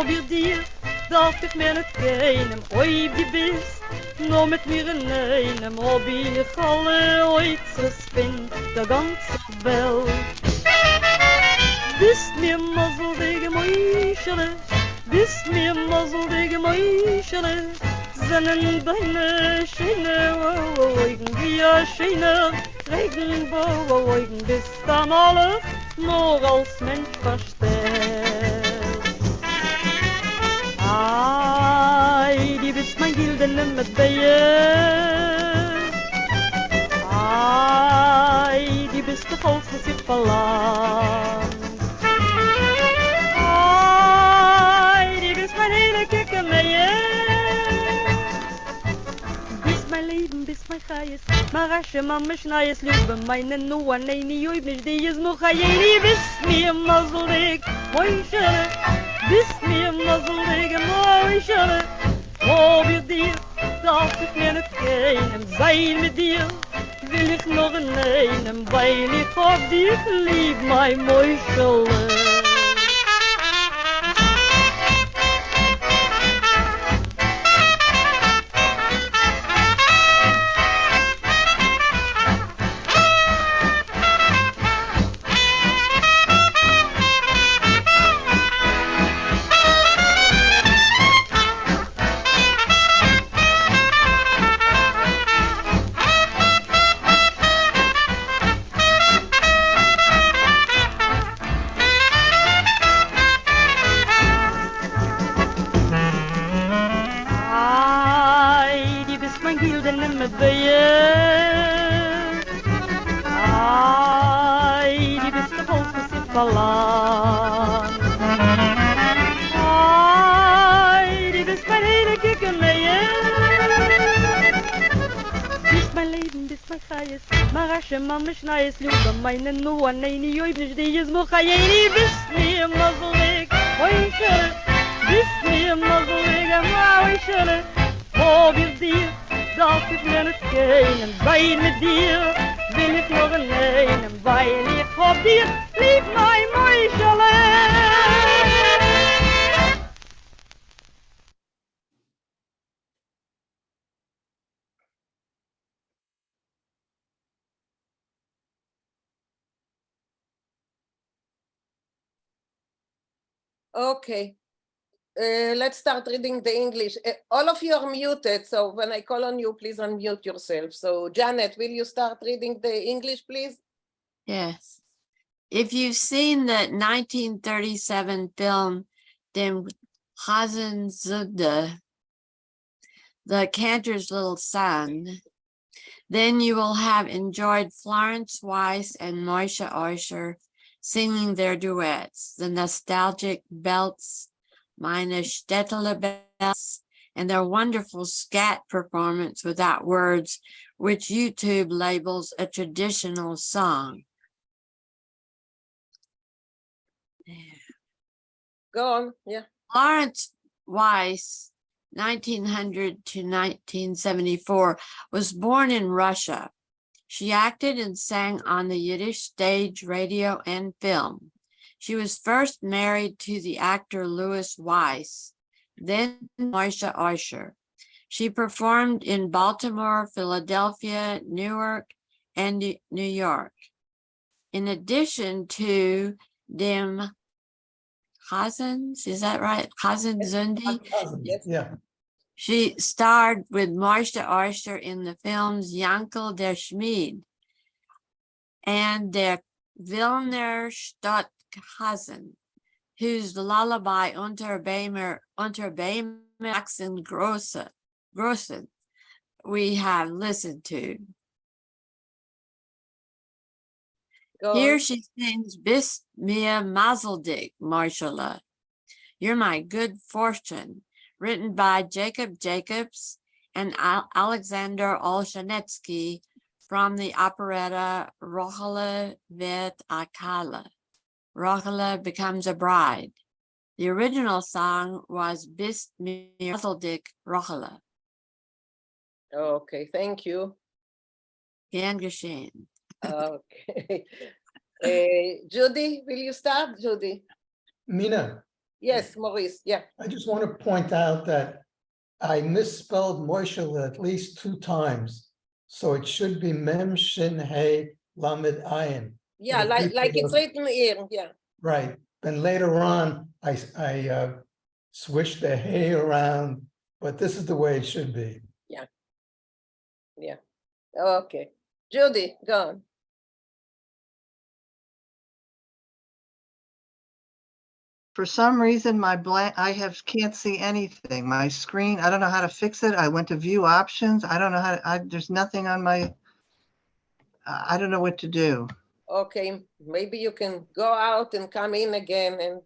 wir dir, darf ich mir nicht keinem, oi, die bist, nur mit mir in einem, ob ich alle Oizres bin, der ganze Welt. Bist mir mazzeldige Mäuschele, bist mir mazzeldige Mäuschele, seinen deine schöne Augen, wie ein schöner Regenbogen, bist am alle nur als Mensch verstellt. Ai, die bist mein Gildene mit Beje, ai, die bist der Holz, was ich verlangt. Ai, die bist mein hele Kicke mehr. Bist mein Leben, bist mein Chayes, Marasche, Mama, Schneies, Liebe, meine Nuah, neini, oi, nicht die ist noch Chayeni, bist mir mazelig, Mäuschele, bist mir mazelig, Mäuschele, oh, wir dir, darf ich mir nicht keinem, sein mit dir, will ich noch in einem, weil ich hab dich lieb, mein Mäuschele. Ai, die bist der Holz, was ich verlangt. Ai, die bist mein hele Kicke mehr. Bist mein Leben, bist mein Chayes, Marasche, Mama, Schneies, Liebe, meine Nuah, neini, oi, nicht die ist noch Chayeni, bist mir mazelig, Mäuschele, bist mir mazelig, Mäuschele, oh, wir dir, darf ich mir nicht keinem, sein mit dir, will ich noch in einem, weil ich hab dir lieb, mein Mäuschele. Okay. Let's start reading the English. All of you are muted, so when I call on you, please unmute yourself. So Janet, will you start reading the English, please? Yes. If you've seen the 1937 film, Dem Hasenzude, The Cantor's Little Son, then you will have enjoyed Florence Weiss and Moishe Osher singing their duets, the nostalgic belts, Meine Städtele belts, and their wonderful scat performance without words, which YouTube labels a traditional song. Go on, yeah. Florence Weiss, 1900 to 1974, was born in Russia. She acted and sang on the Yiddish stage, radio, and film. She was first married to the actor Louis Weiss, then Moishe Osher. She performed in Baltimore, Philadelphia, Newark, and New York. In addition to Dem Hasens, is that right? Hasenzundi? Yeah. She starred with Moishe Osher in the films Vinkl der Schmied and Der Wilner Stadthasen, whose lullaby Unter Bäumen wachsen großen we have listened to. Go Here on. she sings Bist mir mazeldig, Marshalla. You're my good fortune, written by Jacob Jacobs and Alexander Olshanetsky from the operetta Rochelle wird Akala. Rochelle becomes a bride. The original song was Bist mir mazeldig, Rochelle. Okay, thank you. Gern geschehen. Okay. Judy, will you start, Judy? Mina, Yes, Maurice, yeah. I just want to point out that I misspelled Moishele at least 2 times. So it should be Mem Shin He Lamed Ayin. Yeah, But if like people it's look- written here, yeah. Right. Then later on, I switched the He around, but this is the way it should be. Yeah. Okay. Judy, go on. For some reason, can't see anything. My screen, I don't know how to fix it. I went to view options. I don't know how to, there's nothing on my, I don't know what to do. Okay, maybe you can go out and come in again and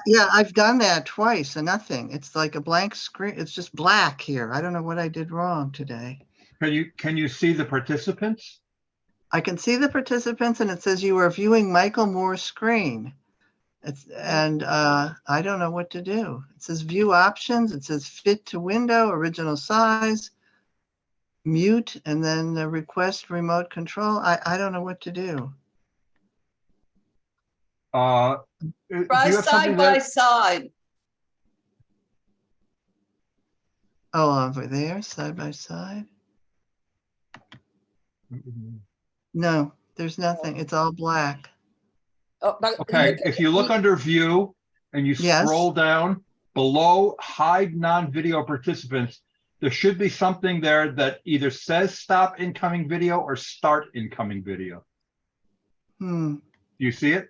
Yeah, I've done that twice and nothing. It's like a blank screen. It's just black here. I don't know what I did wrong today. Can you see the participants? I can see the participants and it says you are viewing Michael Moore's screen. I don't know what to do. It says view options. It says fit to window, original size, mute, and then the request remote control. I don't know what to do. Do you Try have side something by that, side. Oh, over there, side by side. No, there's nothing. It's all black. oh, but okay, if you look under view and you Yes. scroll down below hide non-video participants, there should be something there that either says stop incoming video or start incoming video. Hmm. Do you see it?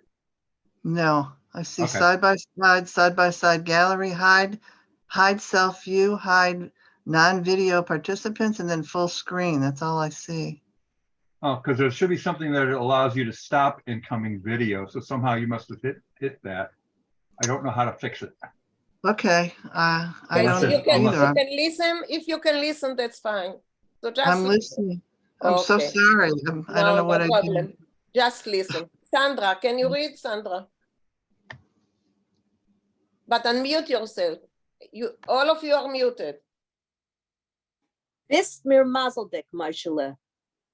No, I see Okay. side by side gallery, hide self view, hide non-video participants, and then full screen. That's all I see. Oh, because there should be something that allows you to stop incoming video. So somehow you must have hit that. I don't know how to fix it. Okay, I okay, don't so you can, either. you can listen. If you can listen, that's fine. So just I'm listening. I'm so Okay. sorry. I don't know what I problem. did. Just listen. Sandra, can you read, Sandra? But unmute yourself. All of you are muted. Bist mir mazeldik, Moishele.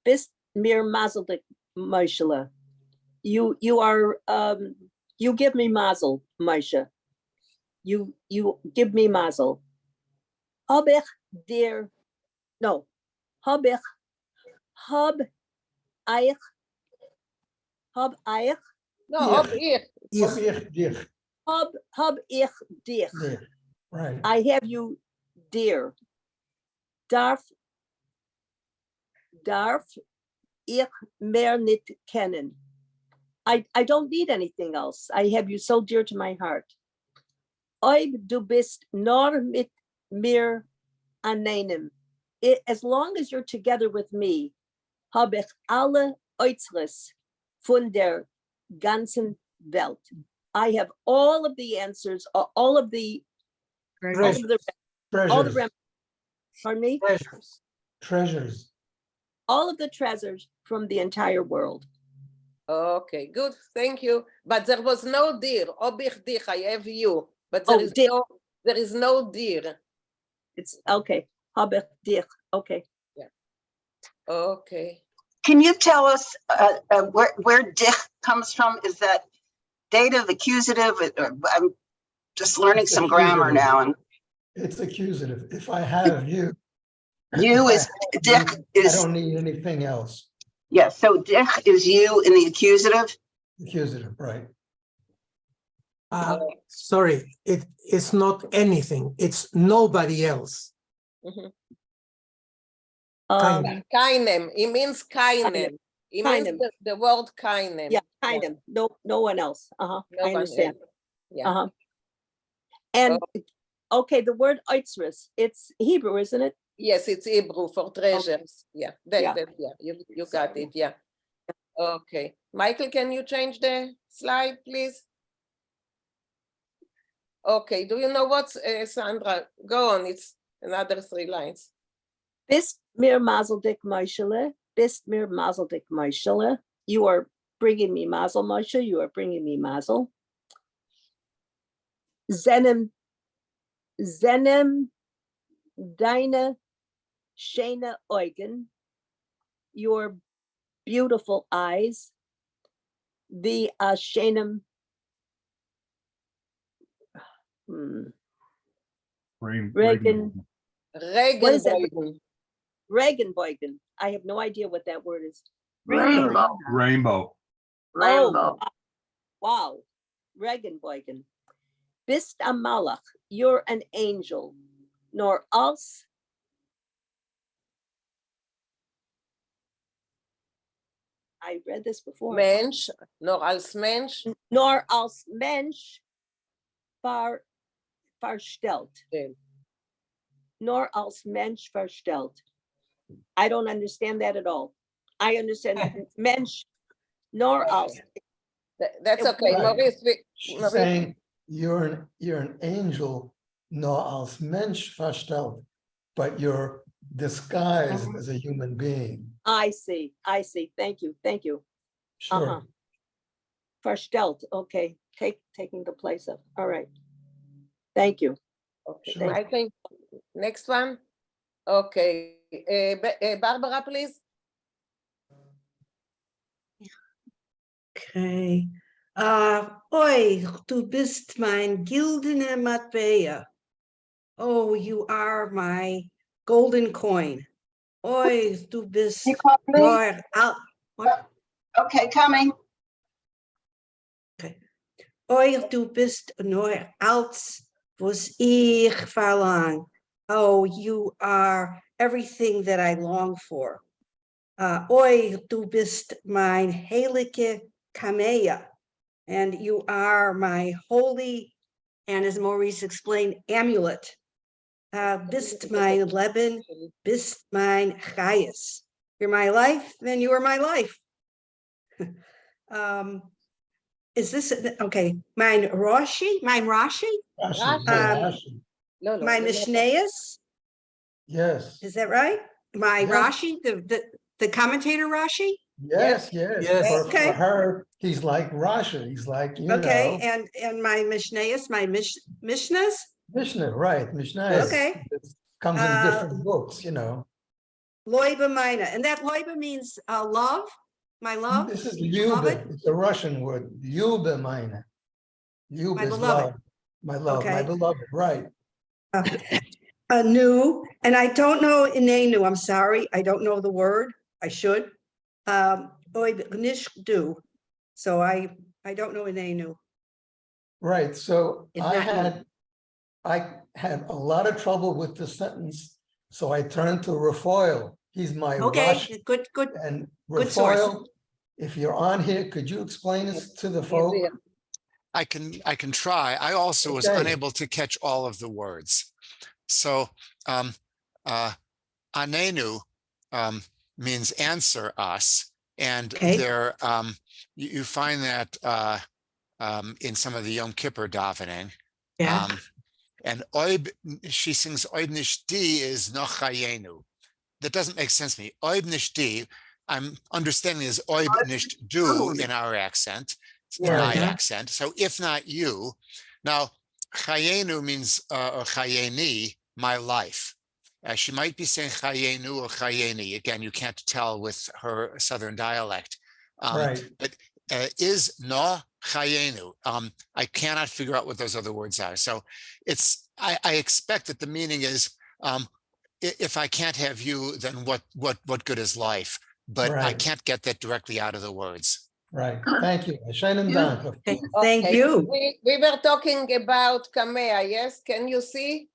Bist mir mazeldik, Moishele. You are you give me mazel, Moshe. You give me mazel. Hab ich dir, no, hab ich No, Yeah. up here. hab ich dich. Yeah, right. I have you dear. Darf ich mehr nicht kennen. I don't need anything else. I have you so dear to my heart. Ob du bist nur mit mir aneinem. As long as you're together with me, habe ich alle Äußeres von der ganzen Welt. I have all of the answers, all of the Treasures. pardon me? Treasures. All of the treasures from the entire world. Okay, good. Thank you. But there was no dear. Ob ich dich, I have you. But Oh, dear. there is no dear. It's okay. Habe ich dich. Okay. Okay. Can you tell us where dich comes from? Is that dative, accusative? I'm just learning It's some grammar accusative. now. And It's accusative. If I have you. you if is I have dich you, I is, don't need anything else. yeah, so dich is you in the accusative. Accusative, right? Sorry, it's not anything. It's nobody else. Mhm. Kind Kainem. It means kainem. It means Kainem. the word kainem. Yeah, kind of. No one else. No I one understand. else. Yeah. And okay, the word Eitzris, it's Hebrew, isn't it? Yes, it's Hebrew for treasures. Yeah, Yeah. you got it. Yeah. Okay. Michael, can you change the slide, please? Okay. Do you know what's Sandra? Go on. It's another 3 lines. Bist mir mazeldik, Moishele. Bist mir mazeldik, Moishele. You are bringing me mazel, Moshe. You are bringing me mazel. Zenem deine schöne Augen. Your beautiful eyes. The shenem. Reagan. What is that? Regenbogen. Regenbogen. I have no idea what that word is. Rainbow, Rainbow. rainbow. Oh, wow. Regenbogen. Bist a malach. You're an angel. Nor als. I read this before. Mensch, nor als Mensch. Nor als Mensch verstellt. Okay. Nor als Mensch verstellt. I don't understand that at all. I understand Mensch, nor als. That's okay, Right. Maurice. She's Maurice, saying you're an angel, no als Mensch verstellt, but you're disguised as a human being. I see. I see. Thank you. Thank you. Sure. Verstellt. Okay. Taking the place of. All right. Thank you. okay, Sure. I think next one. Okay, Barbara, please. Okay. Oi, du bist mein gildene Matbeia. Oh, you are my golden coin. Oi, du bist You call me? nor al. What? Okay, coming. Oi, du bist nor als was ich verlang. Oh, you are everything that I long for. Oi, du bist mein heilige Kamea. And you are my holy, and as Maurice explained, amulet. Bist mein Leben, bist mein Chayes. You're my life, then you are my life. Is this, okay, mein Rashi? Rashi, Rashi. yeah, Um, Rashi. No, my no, Mishnayos? Yes, Is that right? My Yes. Rashi, the commentator Rashi? yes. Yes. For Okay. her, he's like Rashi. He's like, you Okay, know, and my Mishnayos, my Mishnahs? Mishnah, right? Mishnah Okay. comes in different books, you know. Loiba mina, and that loiba means love, my love. This is beloved? Lyuba. It's a Russian word. Lyuba mine. Lyuba My is beloved. love. My love, my Okay. beloved, right. New, and I don't know inenu, I'm sorry, I don't know the word, I should. Nish do, so I don't know inenu. Right, so If I not you. had a lot of trouble with the sentence, so I turned to Raphael. He's my Okay, Rush, good, and good source. Raphael, if you're on here, could you explain this to the He's folk? here. I can try. I also was Okay. unable to catch all of the words. So anenu means answer us. And Okay. there you find that in some of the Yom Kippur davening. Yeah. And oib, she sings oib nishdi is nochayenu. That doesn't make sense to me. Oib nishdi, I'm understanding is oib nisht do in our accent, in my Yeah. accent. So if not you, now chayenu means or chayeni, my life. She might be saying chayenu or chayeni. Again, you can't tell with her southern dialect. Right. But is no chayenu. I cannot figure out what those other words are. So it's I expect that the meaning is if I can't have you, then what good is life? But I Right. can't get that directly out of the words. Right, thank you. Schönen Dank. Okay, thank Okay, you. We were talking about Kamea, yes? Can you see?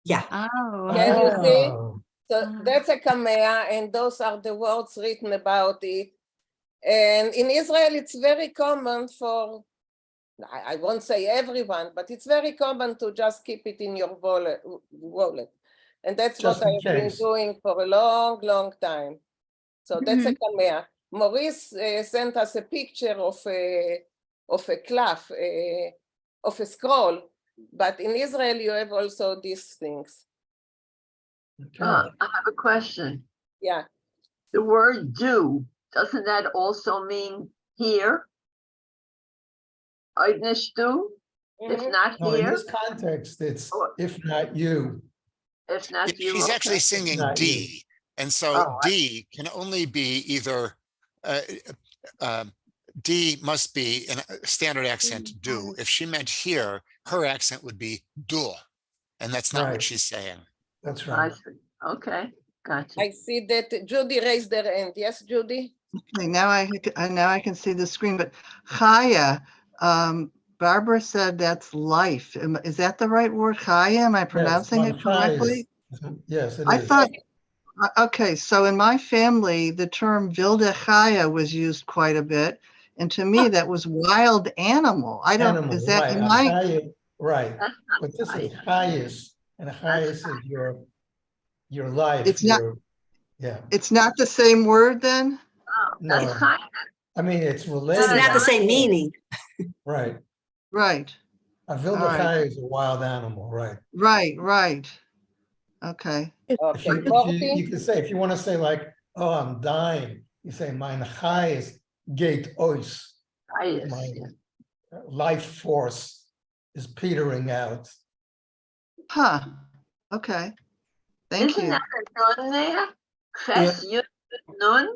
Yeah. Oh. Can you see? Oh, So that's a Kamea, and those are the words written about it. And in Israel, it's very common for, I won't say everyone, but it's very common to just keep it in your wallet. And that's Just what in I've been case. doing for a long, long time. So that's a Kamea. Maurice sent us a picture of a cloth, of a scroll, but in Israel you have also these things. okay. I have a question. Yeah. The word do, doesn't that also mean here? Eidnish do, if Mhm. not No, in here, this context, it's Or- if not you. if not you. She's actually okay. singing Not you. D. And so Oh, D can only be either D must be in a standard accent, do. If she meant here, her accent would be du, and that's not what Right. she's saying. That's I right. see. Okay, gotcha. I see that Judy raised her hand. Yes, Judy? Okay, now I can see the screen, but Chaya, Barbara said that's life. Is that the right word? Chaya? Am I pronouncing it correctly? Yes, it I is. thought, okay, so in my family, the term wilde Chaya was used quite a bit. And to me, that was wild animal. I don't, Animal, is that right, in a my, chaya, right. That's not But this is chaya. highest, and highest is your life, it's not, yeah. it's not the same word then? Oh, No. that's chaya. I mean, it's It's related. not the I'm same sure. meaning. Right. Right, A right. vildachai is a wild animal, right? right. Okay, Okay, You Morty? can say, if you want to say like, oh, I'm dying, you say, mein highest gate ois. Chayas, My yeah. life force is petering out. huh, okay. Thank Isn't you. that a nun there? Yeah. Ches yud nun?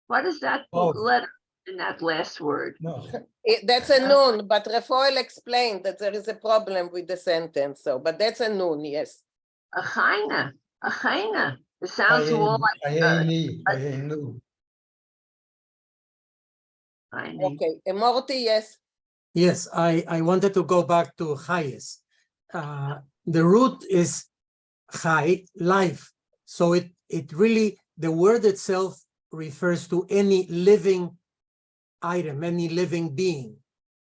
What is that Oh. letter in that last word? No, That's a noon, but Rafael explained that there is a problem with the sentence. So, but that's a noon, yes. A chayna, a chayna. It sounds more like chayenu. chayni. Okay, Morty, yes. Yes, I wanted to go back to Hayes. The root is Hay, life. So it really, the word itself refers to any living item, any living being,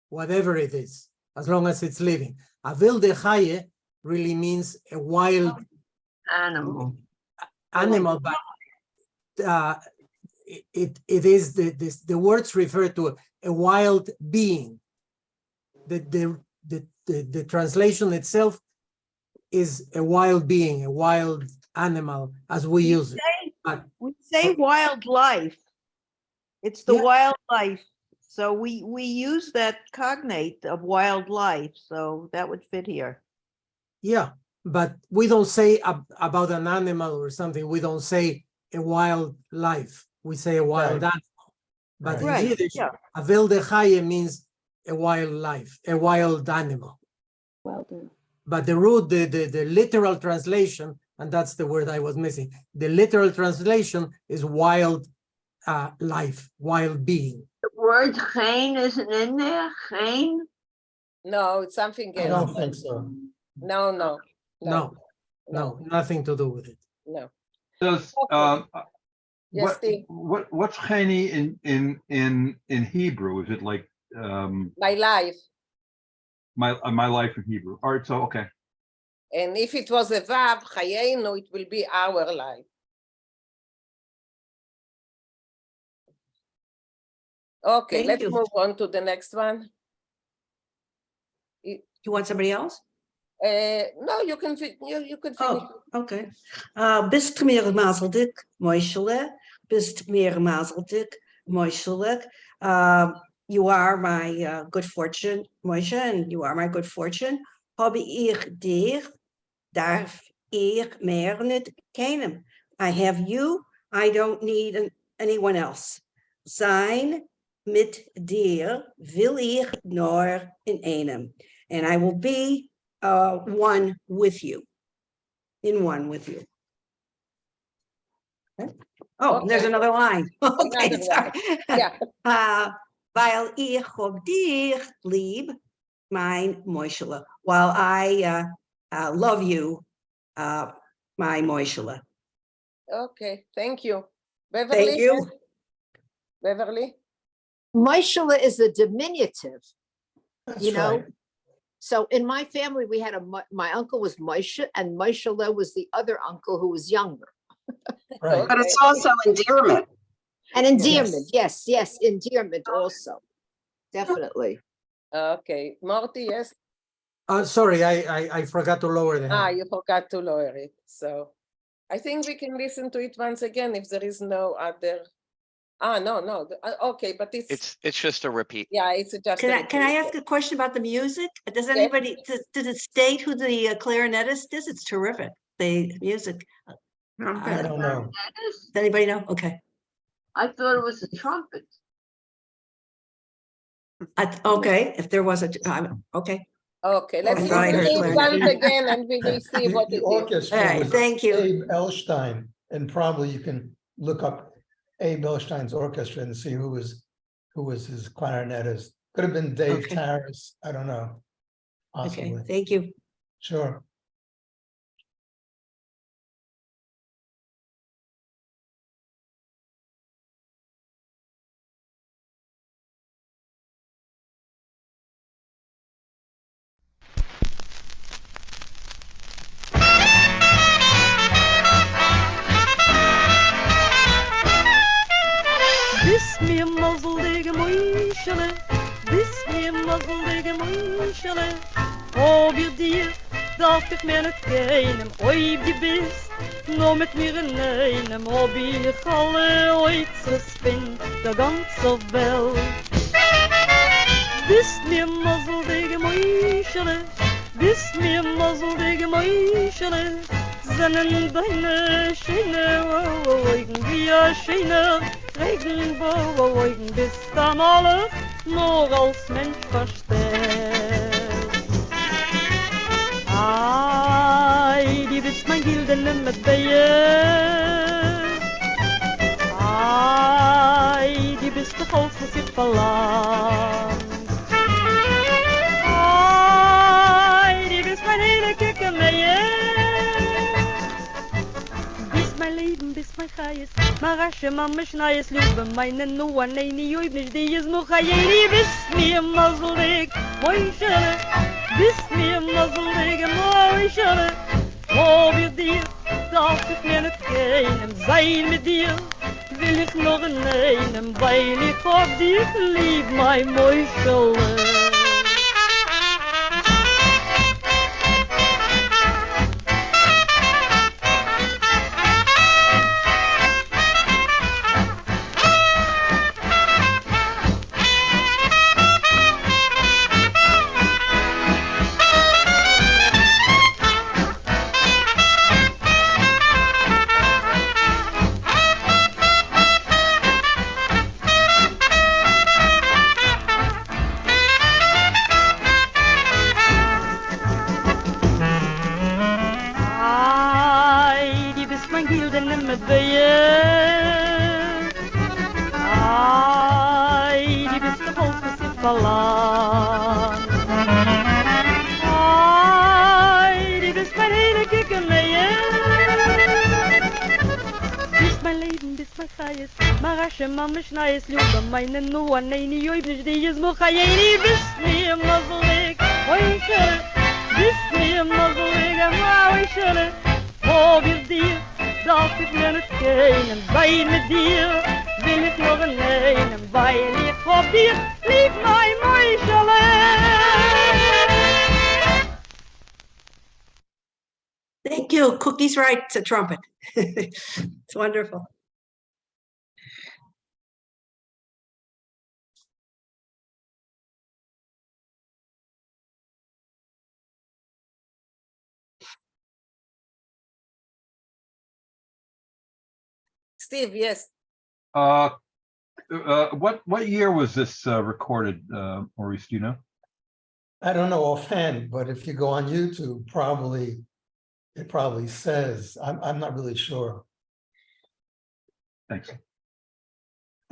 whatever it is, as long as it's living. A wilde Haie really means a wild Animal. animal, but it is the words refer to a wild being. The translation itself is a wild being, a wild animal, as we use it. But We say wildlife. It's the Yeah. wildlife. So we use that cognate of wildlife. So that would fit here. yeah, but we don't say about an animal or something. We don't say a wild life. We say a wild Right. animal. But Right. in Right, Yiddish, yeah. a wilde Haie means a wild life, a wild animal. Well done. But the root, the literal translation, and that's the word I was missing, the literal translation is wild life, wild being. The word chain isn't in there? Chain? No, it's something I else. don't think so. No, No, nothing to do with it. no. Does, Okay. Yes, Steve, what's cheni in Hebrew? Is it like, my life. my life in Hebrew? All right, so, okay. And if it was a vav, chayenu, it will be our life. Okay, Thank let's you. move on to the next one. You want somebody else? No, you can you can finish. Oh, okay. Bist meer mazeldik, moishele. Bist meer mazeldik, moishele. You are my good fortune, Moshe, and you are my good fortune. Habe ich dir, darf ich mehr nicht kennen. I have you, I don't need anyone else. Sein mit dir will ich nur in einem. And I will be one with you, in one with you. Okay. Oh, Okay. there's another line. Okay, Another sorry. one. Yeah. Weil ich hab dich lieb, mein Moishele. While I love you, my Moishele. Okay, thank you. Beverly? Thank you. Beverly? Moishele is a diminutive, That's you know. right. So in my family, we had my uncle was Moshe, and Moishele was the other uncle who was younger. Right. But it's also endearment. And endearment, yes, endearment also, definitely. Okay, Morty, yes. Sorry, I forgot to lower the hand. You forgot to lower it. So I think we can listen to it once again if there is no other. No. Okay, but It's just a repeat. yeah, it's just. Can I ask a question about the music? Does anybody, does it state who the clarinetist is? It's terrific, the music. I don't know. Does anybody know? Okay. I thought it was a trumpet. Okay, if there was a, okay. Okay, let's I listen thought I to heard it clarinet. once again and we will see The what it the is. orchestra All right, was thank you. Abe Elstein, and probably you can look up Abe Elstein's orchestra and see who was his clarinetist. Could have been Dave Okay. Tarras, I don't know, Okay, possibly. thank you. Sure. Bis mir mazzelige moischele, bis mir mazzelige moischele. Ob ihr dir darf ich mir nicht gehen, oi die bist, nur mit mir in einem, ob ich alle Oizes bin, der ganze Welt. Bist mir mazzelige moischele, bist mir mazzelige moischele, seinen deine schöne Augen wie ein schöner Regenbogen, bist dann alle nur als Mensch versteht. Ai, die bist mein güldene Medaille. Ai, die bist doch alles, was ich verlangt. Ai, die bist mein hele Kickermeie. Bist mein Leben, bist mein Chayes, Marasche, Mama, Schneies, Liebe, meine Nuah, Neini, Joibnisch, die ist noch Chayeri, bist mir mazelig, Moischele, bist mir mazelig, Moischele, ob ihr dir, darf ich mir nicht gehen, sein mit dir, will ich noch in einem, weil ich hab dich lieb, mein Moischele. Ai, die bist mein güldene Medaille. Ai, die bist doch alles, was ich verlang. Ai, die bist mein hele Kickermeie. Bist mein Leben, bist mein Chayes, Marasche, Mama, Schneies, Liebe, meine Nuah, Neini, Joibnisch, die ist noch Chayeri, bist mir mazelig, Moischele, bist mir mazelig, Moischele, ob ihr dir, darf ich mir nicht gehen, weil mit dir will ich noch in einem, weil ich hab dir lieb, mein Moischele. Thank you. Cookie's right, it's a trumpet. It's wonderful. Steve, yes. What year was this recorded, Maurice? Do you know? I don't know offhand, but if you go on YouTube, it probably says, I'm not really sure. Thanks.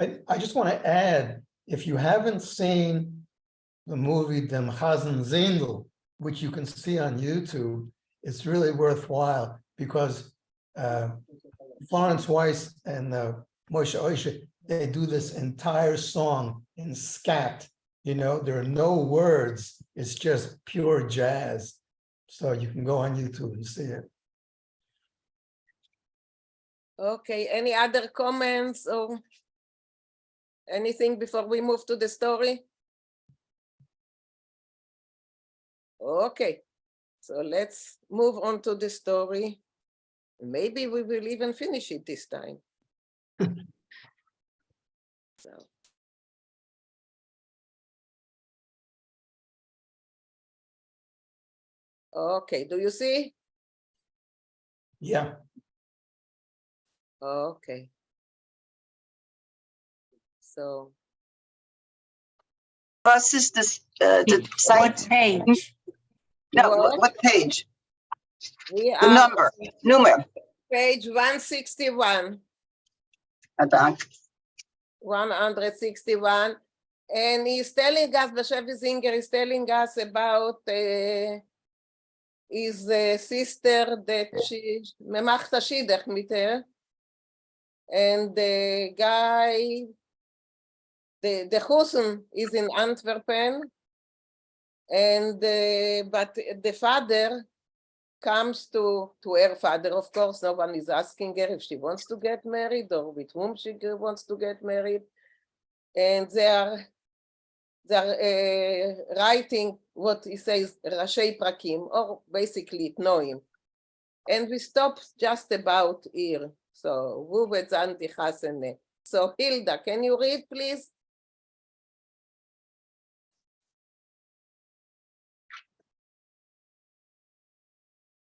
I just want to add, if you haven't seen the movie Dem Chazen Zindel, which you can see on YouTube, it's really worthwhile because Florence Weiss and Moshe Oisha, they do this entire song in scat. You know, there are no words, it's just pure jazz. So you can go on YouTube and see it. Okay, any other comments or anything before we move to the story? Okay, so let's move on to the story. Maybe we will even finish it this time. So. Okay, do you see? Yeah. Okay. So. was is this, the What site? page? No, What? what page? We The are number. page 161. Adan. 161, and he's telling us, the Chevy Zinger is telling us about his sister that she macht a shidduch mit her, and the guy, the Hussen is in Antwerpen, and but the father comes to her father, of course. No one is asking her if she wants to get married or with whom she wants to get married. And they are writing what he says, Rashei Prakim, or basically Noim. And we stop just about here. So, so Hilda, can you read, please?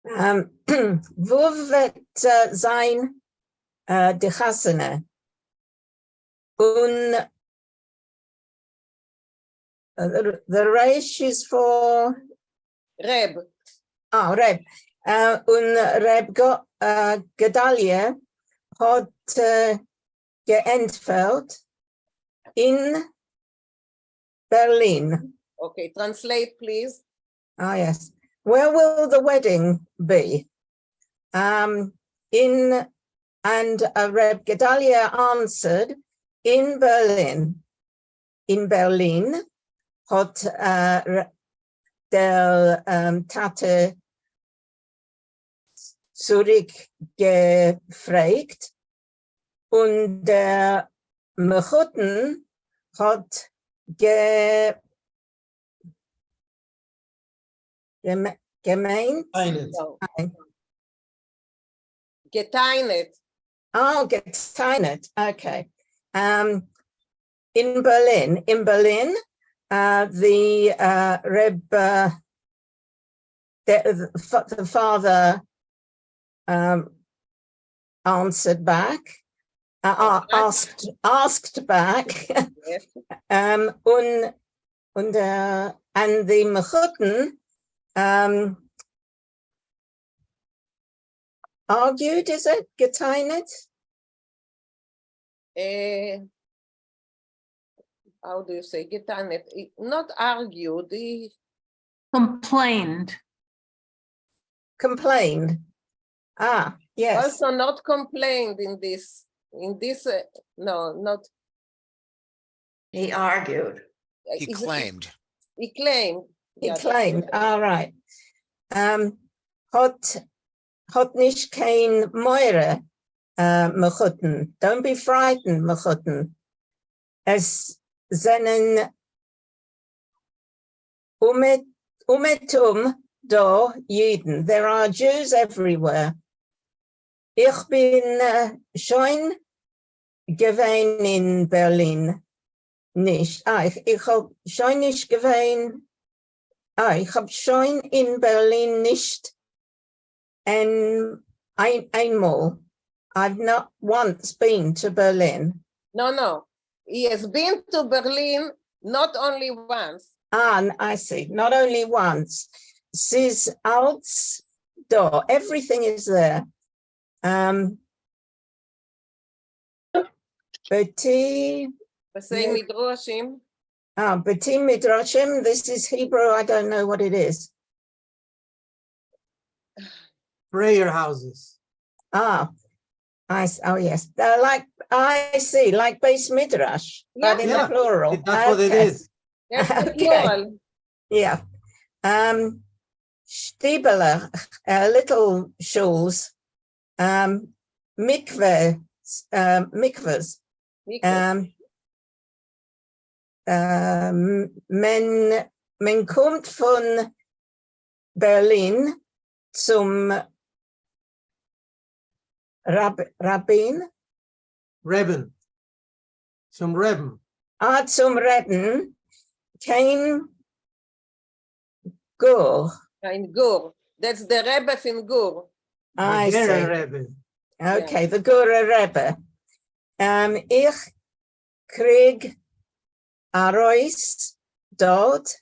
Wo wird sein die Hasene? Und the Reish is for Reb. Oh, Reb. Und Reb Gedalia hat geentfert in Berlin. Okay, translate, please. Ah, yes. Where will the wedding be? And Reb Gedalia answered, in Berlin. In Berlin hat der Tate zurückgefragt und der Mechoten hat gemeint. Geteinet. Oh, geteinet. Okay. In Berlin, the Reb, the father answered back, asked back, Yes. and the Mechoten argued, is it, geteinet? How do you say geteinet? Not argued, he Complained. Complained. Ah, yes. also not complained in this, no, not. He argued. He claimed. He claimed. He Yeah, claimed, all right. Hat nicht kein Meure, Mechoten. Don't be frightened, Mechoten. Es seinen umetum do Juden. There are Jews everywhere. Ich bin schon gewesen in Berlin. Nicht. Ich habe schon nicht gewesen. Ich habe schon in Berlin nicht einmal. I've not once been to Berlin. No. He has been to Berlin not only once. Ah, I see. Not only once. Sis als do. Everything is there. Beti Midrashim. Beti Midrashim. This is Hebrew. I don't know what it is. Prayer houses. Oh yes. They're like, I see, like base midrash, but in the plural. That's what it is. That's the Okay. plural. Yeah. Stiebeler, little shuls, mikvahs. Men kommt von Berlin zum Rabbin. Reben. Zum Reben. Zum Reben. Kein Gur. In Gur. That's the Rebbe in Gur. I see. Rebbe. Okay, the Gura Rebbe. Ich krieg Arois dort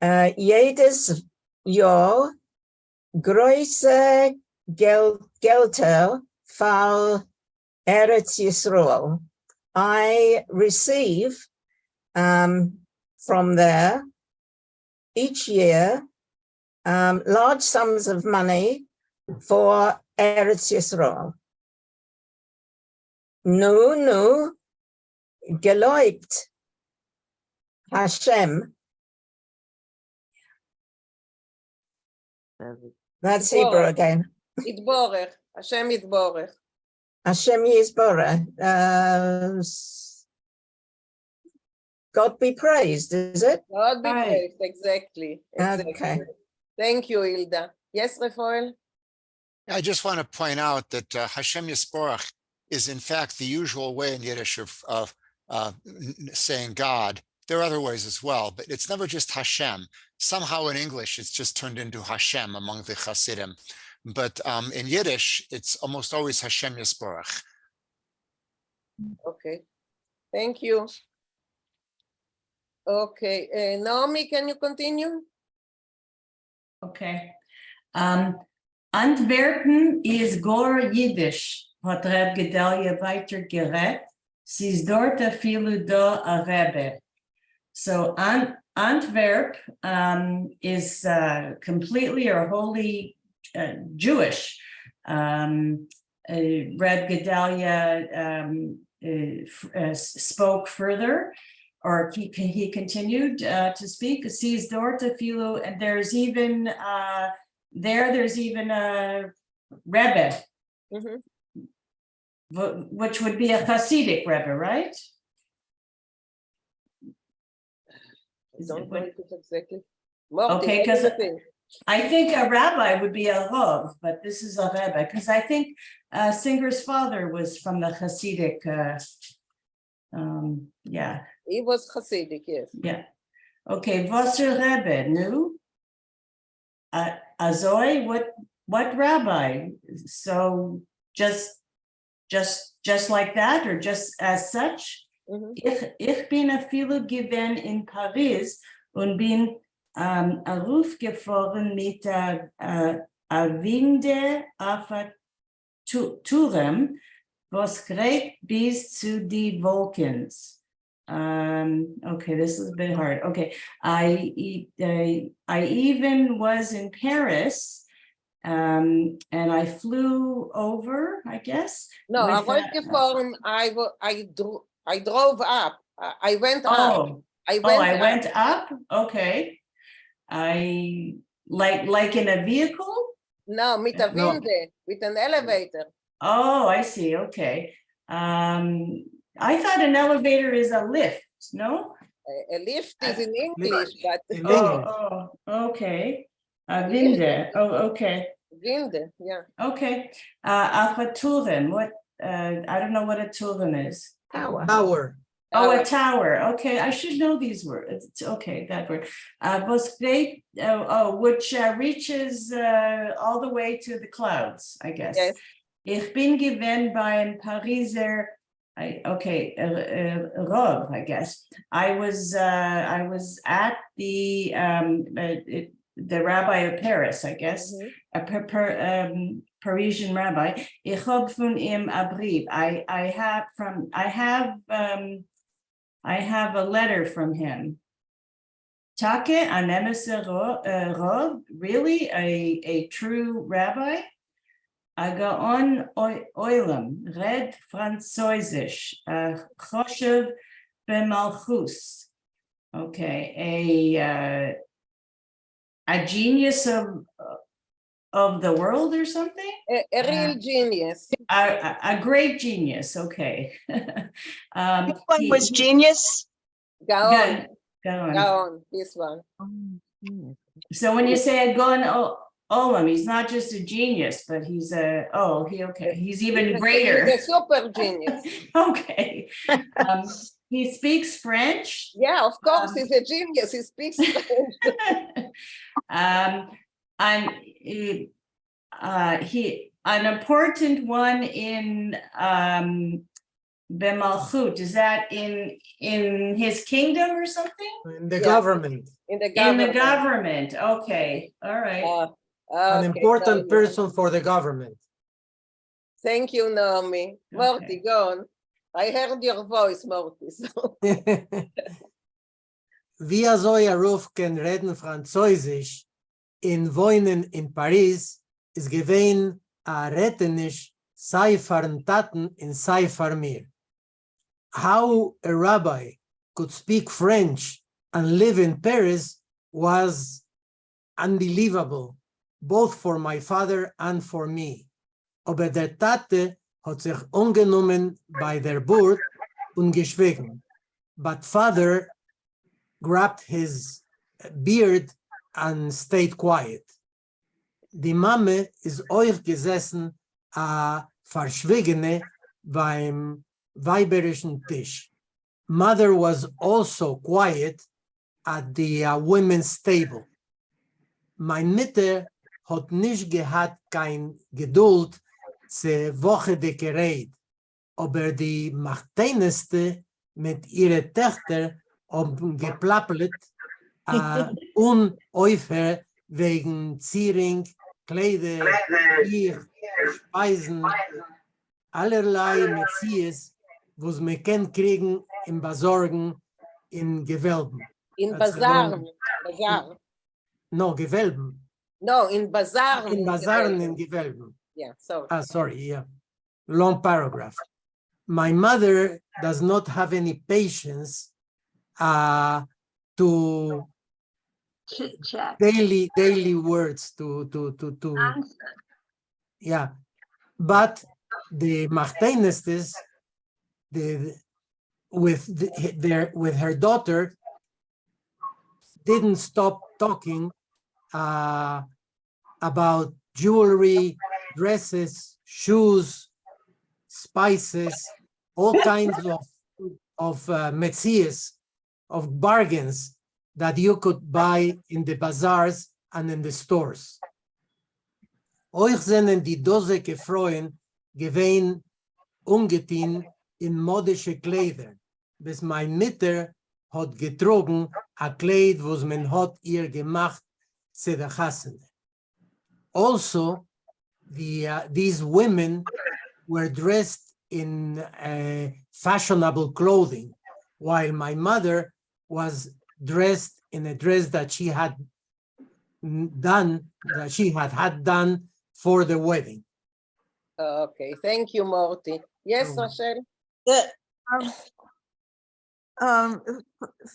jedes Jahr große Gelder für Eretz Yisrael. I receive from there each year large sums of money for Eretz Yisrael. Nu, geläubt Hashem. That's Hebrew again. Yitborech. Hashem Yitborech. Hashem Yisboreh. God be praised, is it? God be Right. praised. Exactly. Okay. Thank you, Hilda. Yes, Rafael? I just want to point out that Hashem Yisborach is in fact the usual way in Yiddish of saying God. There are other ways as well, but it's never just Hashem. Somehow in English, it's just turned into Hashem among the Hasidim. But in Yiddish, it's almost always Hashem Yisborach. Okay. Thank you. Okay. Naomi, can you continue? Okay. Antwerpen is Gor Yiddish, hat Reb Gedalia weiter gerät. Sie ist dort a filu da a Rebbe. So Antwerp is completely or wholly Jewish. Reb Gedalia spoke further, or he continued to speak. Sees dort a filu, and there's even there's even a Rebbe, which would be a Hasidic Rebbe, right? Don't know it exactly. Okay, because I think a rabbi would be a Rav, but this is a Rebbe, because I think Singer's father was from the Hasidic, yeah. He was Hasidic, yes. Yeah. Okay, Wasser Rebbe, nu? Azoi, what rabbi? So just like that, or just as such? Ich bin a viele gewesen in Paris und bin Ruf gefahren mit a Winde auf a Turm, was great bis zu die Wolkens. Okay, this is a bit hard. Okay, I even was in Paris, and I flew over, I guess. No, I with, was gefahren. I drove up. I went up. I went up. Okay. I like in a vehicle? No, mit a Winde, with an elevator. Oh, I see. Okay. I thought an elevator is a lift, no? A lift is in English, but okay. Winde. Oh, okay. Winde, yeah. Okay. Auf a Turm. What? I don't know what a Turm is. Tower. Oh, a tower. Okay, I should know these words. It's okay, that word. Was great. Which reaches all the way to the clouds, I guess. Yes. Ich bin gewesen beim Pariser. Rov, I guess. I was at the rabbi of Paris, I guess, a Parisian rabbi. Ich hab von ihm a brief. I have a letter from him. Take an Rov, really a true rabbi? Agaon Oilam, red Französisch, Choshev Bemalchus. Okay, a genius of the world or something? A real genius. A great genius, okay. Which one was genius? Gaon. Gaon, this one. So when you say a Gaon Olam, he's not just a genius, but he's he's even greater. He's a super genius. Okay. He speaks French. Yeah, of course, he's a genius. He speaks French. He an important one in B'malchut, is that in his kingdom or something? In the Yeah. government, In the In the government. government, okay, all right. an Okay, important so, person for the government. Thank you, Naomi. Morty, go on. I heard your voice, Morty. So. Wie soll ein Ruf kann reden Französisch in wohnen in Paris, ist gewesen a Rettenisch sei Taten in sei mir. How a rabbi could speak French and live in Paris was unbelievable, both for my father and for me. Aber der Tate hat sich ungenommen bei der Geburt und geschwiegen. But father grabbed his beard and stayed quiet. Die Mame ist euch gesessen a verschwiegene beim weiberischen Tisch. Mother was also quiet at the women's table. Mein Mutter hat nicht gehabt kein Geduld zu Woche de Gerät, aber die Machteineste mit ihrer Töchter haben geplappelt und Eufer wegen Ziering, Kleider, Bier, Speisen, allerlei Metzies, was man kann kriegen im Besorgen in Gewölben. In That's Bazar. wrong. Bazar. No, Gewölben. No, in Bazar. In Bazaren in Gewölben. Yeah, so. Sorry, yeah. Long paragraph. My mother does not have any patience to daily words to yeah, but the Machtenestes, with her daughter, didn't stop talking about jewelry, dresses, shoes, spices, all kinds of metzies, of bargains that you could buy in the bazaars and in the stores. Euch sind die Dose gefreuen, gewesen ungetin in modische Kleider, bis mein Mutter hat getrogen a Kleid, was man hat ihr gemacht, zu der Hasene. Also, these women were dressed in fashionable clothing, while my mother was dressed in a dress that she had done for the wedding. Okay, thank you, Morty. Yes, Rachel?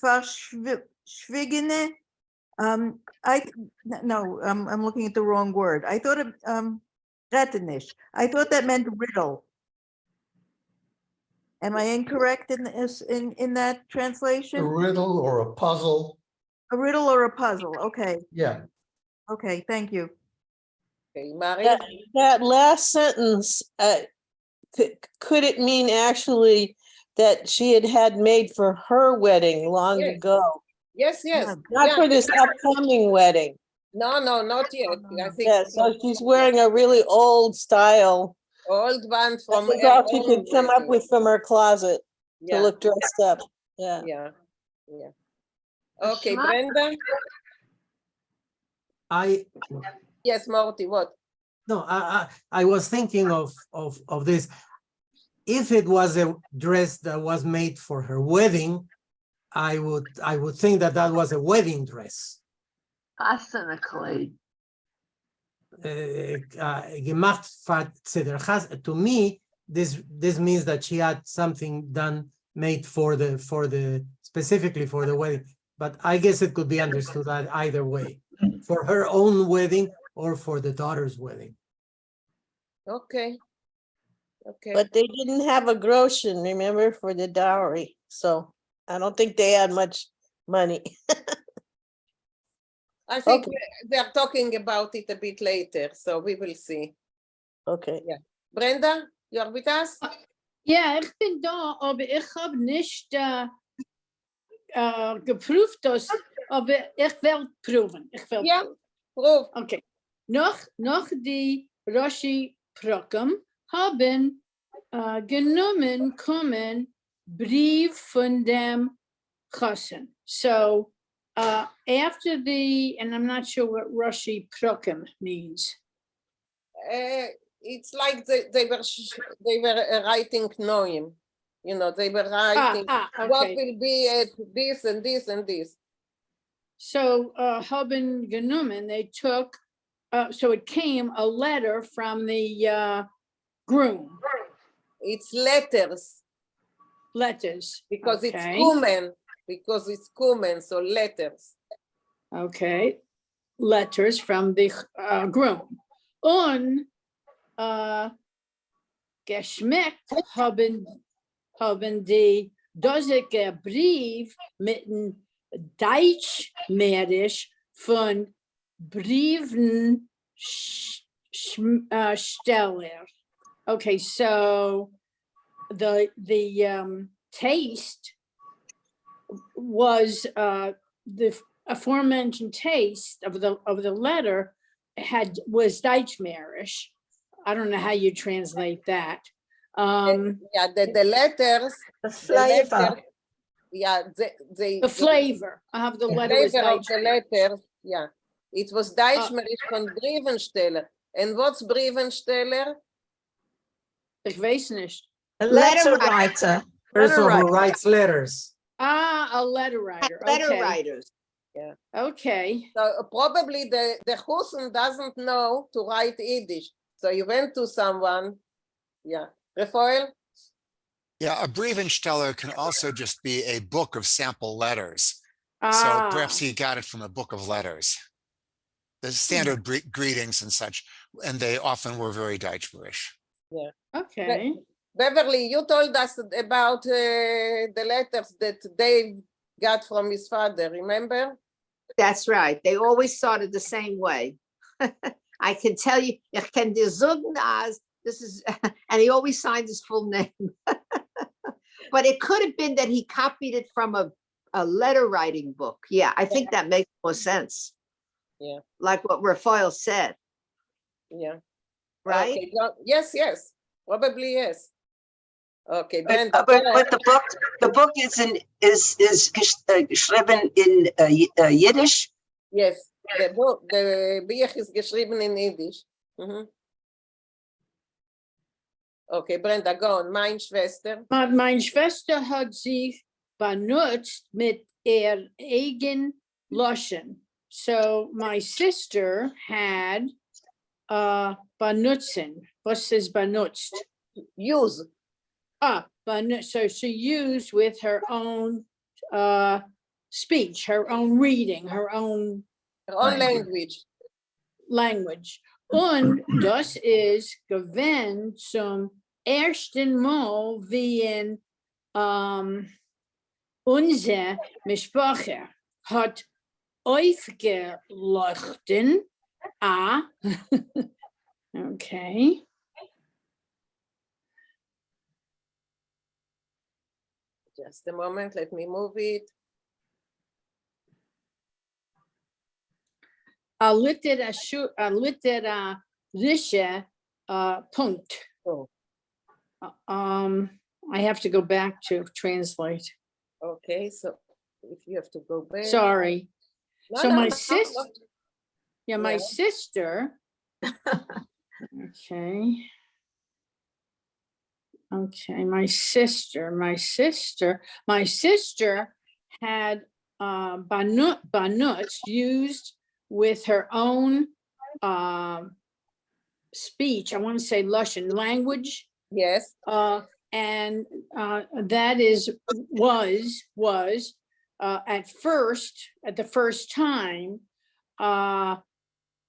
Verschwiegene. I'm looking at the wrong word. I thought of Rettenisch. I thought that meant riddle. Am I incorrect in that translation? A riddle or a puzzle. A riddle or a puzzle. Okay. Yeah. Okay, thank you. Okay, Maria? That last sentence, could it mean actually that she had made for her wedding long ago? Yes, yes. Not for this upcoming wedding. No, not yet. I think so she's wearing a really old style. Old one from That's all she could come up with from her closet to look dressed up. Yeah. Okay, Brenda? Yes, Morty, what? No, I was thinking of this. If it was a dress that was made for her wedding, I would think that was a wedding dress. Gemacht to me, this means that she had something done made specifically for the wedding. But I guess it could be understood that either way, for her own wedding or for the daughter's wedding. Okay. But they didn't have a groschen, remember, for the dowry. So I don't think they had much money. I think they're talking about it a bit later, so we will see. Okay. Yeah. Brenda, you're with us? Ja, ich bin da, aber ich habe nicht geprüft, aber ich will proben. Ja, prüf. Okay. Noch die Roshi Prokem haben genommen kommen Brief von dem Chassan. So after and I'm not sure what Rashi Prokim means. It's like they were writing Noim. You know, they were writing what okay. will be at this and this and this. So haben genommen, they took, so it came a letter from the groom. It's letters. Letters. Because okay. it's Kumen. Because it's Kumen, so letters. Okay. Letters from the groom. Und geschmeckt haben die dosige Brief mit dem Deutsch-Mährisch von Briefensteller. Okay, so the taste was the aforementioned taste of the letter was Deutsch-Mährisch. I don't know how you translate that. Yeah, the letters. The flavor. The flavor of the letter was flavor of Deutsch. the letters. Yeah, it was Deutsch-Mährisch von Briefensteller. And what's Briefensteller? Ich weiß nicht. A letter writer. Person who writes letters. A letter writer. Letter Okay. writers. Yeah. Okay. So probably the Chusson doesn't know to write Yiddish. So he went to someone. Yeah. Rafael? Yeah, a Briefensteller can also just be a book of sample letters. So perhaps he got it from a book of letters. The standard greetings and such, and they often were very Deutsch-Mährisch. Yeah. Okay. Beverly, you told us about the letters that Dave got from his father, remember? That's right. They always started the same way. I can tell you, ich kann dir sagen, this is, and he always signed his full name. But it could have been that he copied it from a letter writing book. Yeah, I think that makes more sense. Yeah. Like what Raphael said. Yeah. Right? Okay. Yes, probably yes. Okay, then but the book is geschrieben in Yiddish. Yes, the book is geschrieben in Yiddish. Okay, Brenda, go on. Meine Schwester. Meine Schwester hat sich benutzt mit ihr eigen Loschen. So my sister had benutzen. Was is benutzt? Use. So she used with her own speech, her own reading, her own language. Und das ist gewesen zum ersten Mal wie in unsere Mischproche hat aufgeleuchtet. Okay. Just a moment, let me move it. A literarische Punkt. Oh. I have to go back to translate. Okay, so if you have to go back. Sorry. No, So no, my no, sister, no. my sister, okay. Okay, my sister had banuts used with her own speech. I want to say Russian language. Yes. And that was at the first time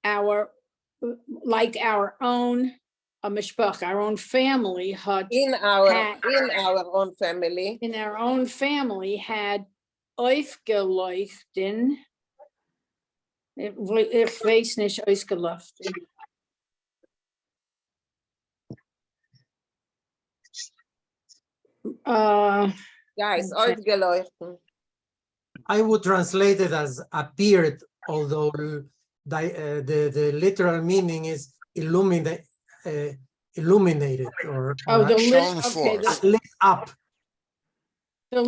our own mishpach, our own family had in our own family had aufgeleuchtet. Ich weiß nicht ausgeleuchtet. Guys, okay. aufgeleuchtet. I would translate it as appeared, although the literal meaning is illuminated, illuminated or Oh, the Shown okay, forth. lit up. the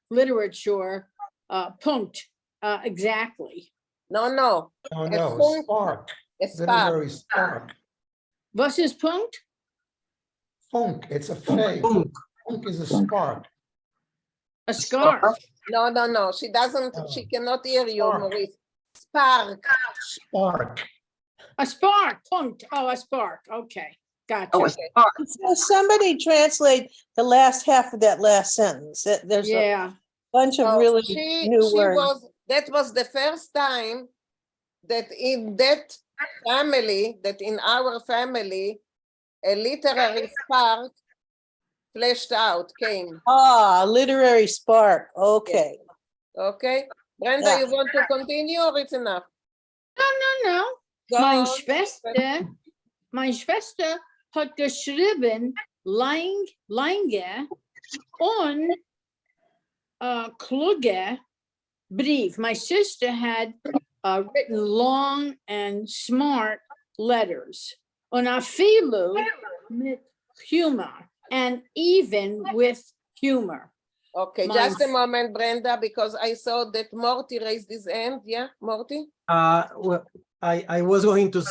literature, punkt, exactly. No, No, a no, a funk, spark, a spark. literary spark. Was is punkt? Funk, it's a fade. Funk. Funk is a spark. A scarf. No, no, no, she doesn't, she cannot hear you, Maurice. Spark. Spark. A spark, punkt. Oh, a spark. Okay, gotcha. Oh, a spark. So somebody translate the last half of that last sentence. There's a Yeah. bunch of No, really she new words. that was the first time that in that family, that in our family, a literary spark flashed out, came. Ah, literary spark. Okay. Okay? Brenda, Yeah. you want to continue or it's enough? No. Go Mein on. Schwester hat geschrieben, lange und kluge brief. My sister had written long and smart letters. Und afilu mit humor, and even with humor. Okay, My- just a moment, Brenda, because I saw that Morty raised his hand. Yeah, Morty? Well, I was going to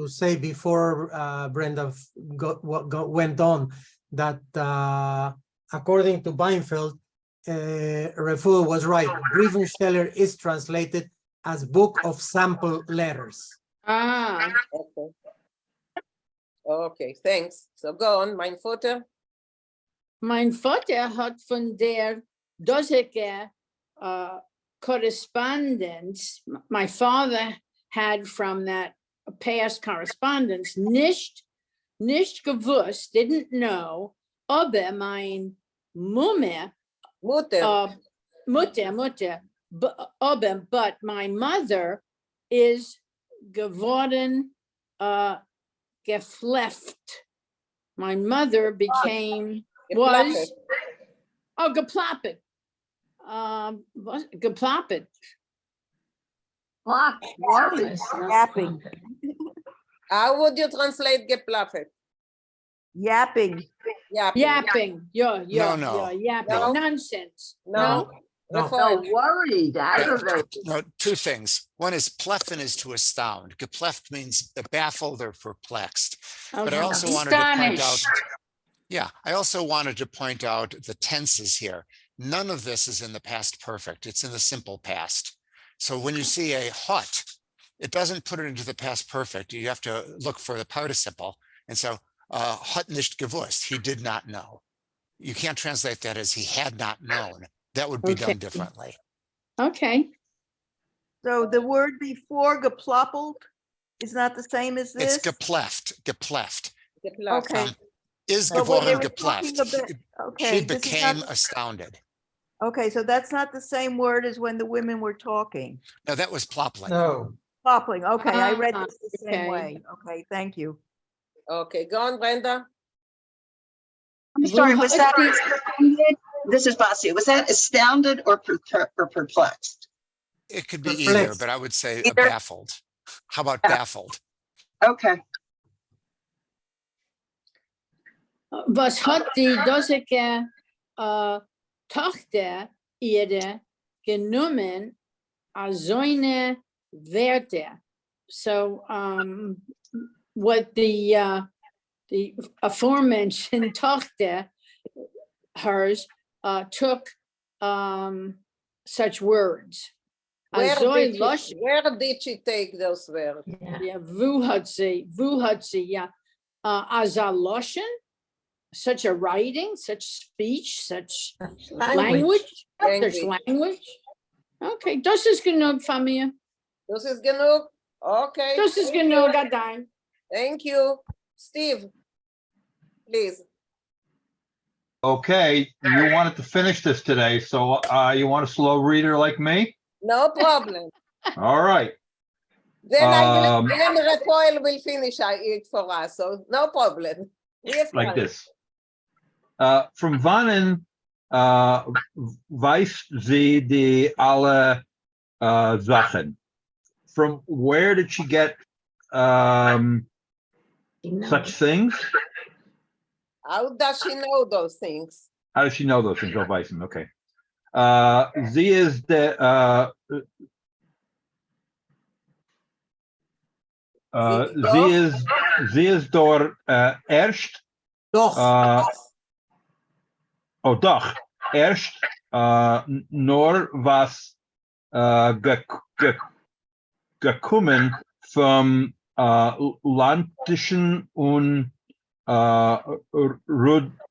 say before Brenda went on that according to Vinkl, Refuel was right. Briefensteller is translated as book of sample letters. Ah, Okay. Okay, thanks. So go on, mein Vater. mein Vater hat von der dosige correspondence my father had from that past correspondence nicht gewusst, didn't know, aber mein Mutter, but my mother is geworden gefleft. My mother became was geplappet. Geplappet. Yapping. How would you translate geplappet? Yapping. Yapping. No. Yapping. No. Nonsense. No. No, worried, aggravated. No, two things. One is pleffen is to astound. Gepleft means baffled or perplexed. But I also wanted to point out, I also wanted to point out the tenses here. None of this is in the past perfect. It's in the simple past. So when you see a hot, it doesn't put it into the past perfect. You have to look for the participle. And so hat nicht gewusst, he did not know. You can't translate that as he had not known. That would be done differently. Okay. So the word before geploppelt is not the same as this? It's gepleft. Okay. Is But when they geworden were talking gepleft. about- okay, She this is became not- astounded. Okay, so that's not the same word as when the women were talking. No, that was ploppling. No. Ploppling, okay, I read this the same okay. way. Okay, thank you. Okay, go on, Brenda. I'm sorry, was that astounded? This is Basi. Was that astounded or perplexed? It could be either, Perplexed. but I would say Either? baffled. How about baffled? Okay. Was hat die dosige Tochter ihre genommen als seine Werte? So what the aforementioned Tochter, hers, took such words. Where Lush, did she take those words? yeah, wo hat sie, yeah. As a lotion, such a writing, such speech, such language. There's language. Okay, das ist genug von mir. Das ist genug? Okay. Das ist thank genug, you. Adain. Thank you. Steve, please. Okay, you wanted to finish this today, so you want a slow reader like me? No problem. All right. Then Rafael will finish it for us, so no problem. We have Like time. this. From wanneer weiß sie die alle Sachen? From where did she get such things? How does she know those things? How does she know those things? Oh, Weissen, okay. Sie ist sie ist dort erst. Doch. Oh, doch. Erst nur was gekommen vom Landtischen und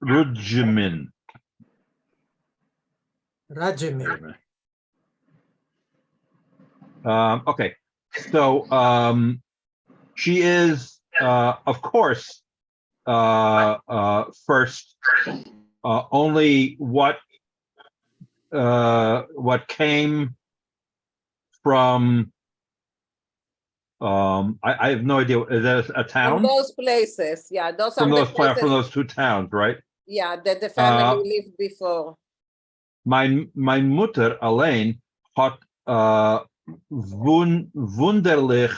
Regimen. Regimen. Okay, so she is, of course, first. Only what came from. I have no idea. Is that a town? From those places, yeah. Those From are those the places, from those two towns, right? yeah, that the family lived before. Mein Mutter allein hat wunderlich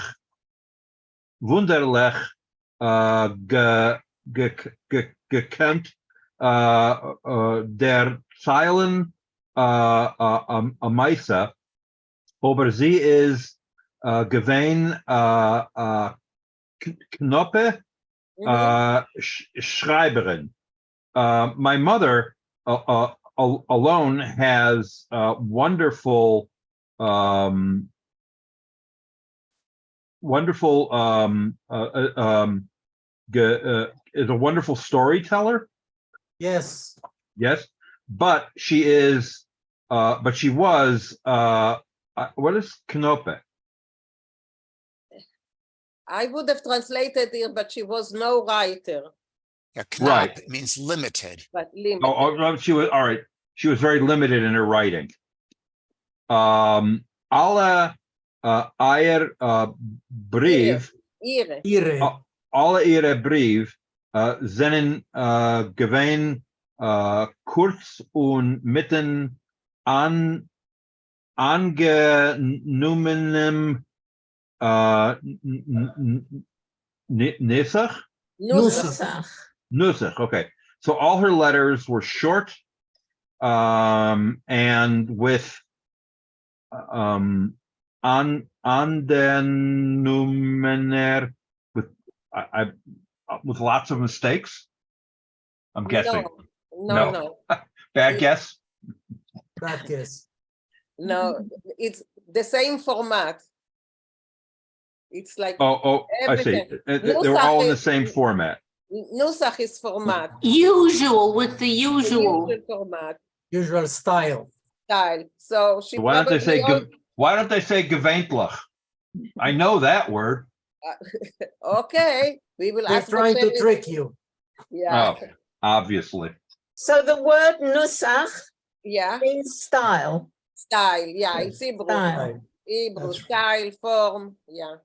gekannt der Zeilen am Meise, aber sie ist gewähn Knoppe Schreiberin. My mother alone has wonderful is a wonderful storyteller. Yes. Yes, but she is but she was what is Knope? I would have translated here, but she was no writer. Yeah, Knapp Right. means limited. But limited. Oh, she was all right. She was very limited in her writing. Alle ihr Brief, alle ihre Brief sind gewesen kurz und mitten angenommenem Nusach? Nusach, okay. So all her letters were short and with andenummener with lots of mistakes. I'm guessing. No. Bad guess? Bad guess. No, it's the same format. It's like I see. They were all in the same format. Nusach is format. Usual with the usual. The usual format. Usual style. So she Why don't they say Vinkl? I know that word. Okay, we will They're ask. trying to trick you. Yeah. Oh, obviously. So the word nusach means style. Style, yeah, it's Hebrew. Style. Hebrew style, form, yeah.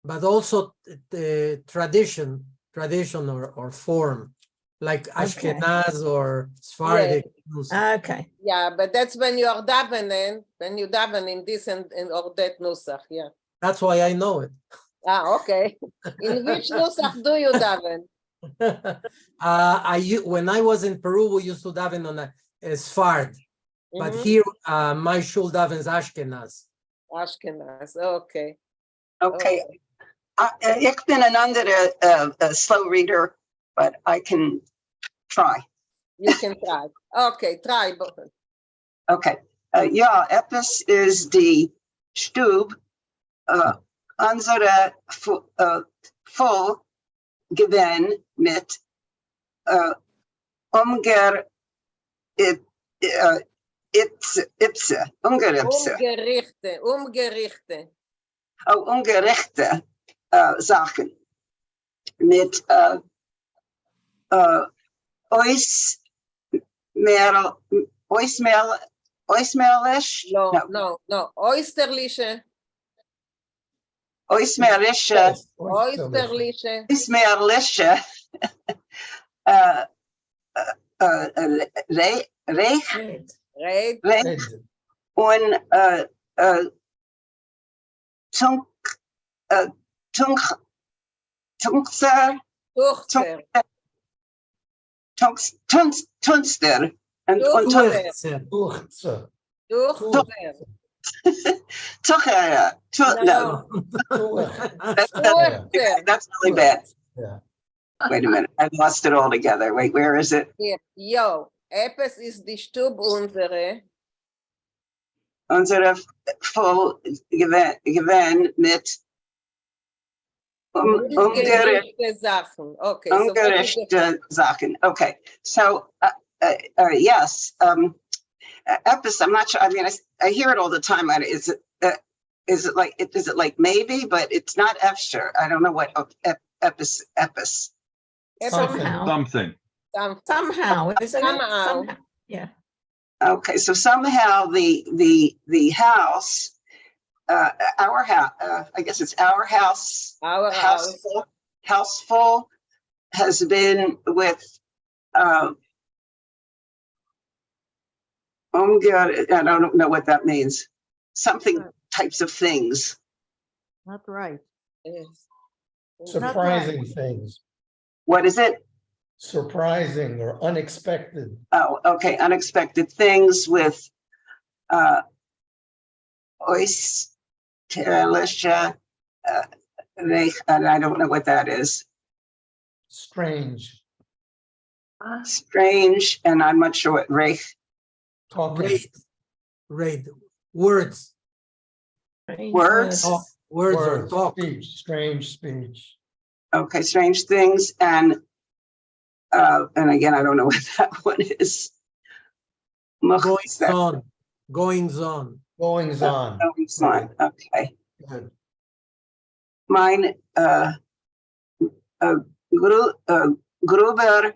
But also the tradition or form, like Ashkenaz or Sephardic. Okay. Yeah, but that's when you are davening, when you daven in this and or that nusach, yeah. That's why I know it. Okay. In which nusach do you daven? When I was in Peru, we used to daven on a Sfard. But here, my shul davens Ashkenaz. Ashkenaz, okay. Okay. Ik ben een andere slow reader, but I can try. You can try. Okay, try. Okay. Ja, etwas ist die Stube unsere voll gewesen mit Umgeripse. Umgerichte. Oh, ungerechte Sachen mit oismerlisch? No. Oysterliche. Oismerlische. Recht und Tunster, Tuchzer. Tunster, und Tuchzer. Tuchzer. Tuchzer. Tucher. No, that's really bad. Yeah. Wait a minute, I lost it all together. Wait, where is it? Hier. Jo, etwas ist die Stub unsere. Unsere voll gewinn mit Ungerechte Sachen. Okay. So what is the- ungerechte Sachen. Okay, so yes, Epis, I'm not sure. I mean, I hear it all the time. Is it like maybe, but it's not Efsher. I don't know what Epis. Something. Somehow, isn't it? Somehow. Somehow, yeah. Okay, so somehow the house, our house, I guess it's our house. Our house. Houseful has been with. Oh God, I don't know what that means. Something types of things. Not right. Yes. Surprising things. What is it? Surprising or unexpected. Oh, okay, unexpected things with oysterlische, and I don't know what that is. Strange. Strange, and I'm not sure what reich. Talking. Raid. Words. Words? Words or talk. Speech. Strange speech. Okay, strange things, and again, I don't know what that one is. Goings on. Goings on. Goings on. Goings on. Okay. Good. Mine, Gruber,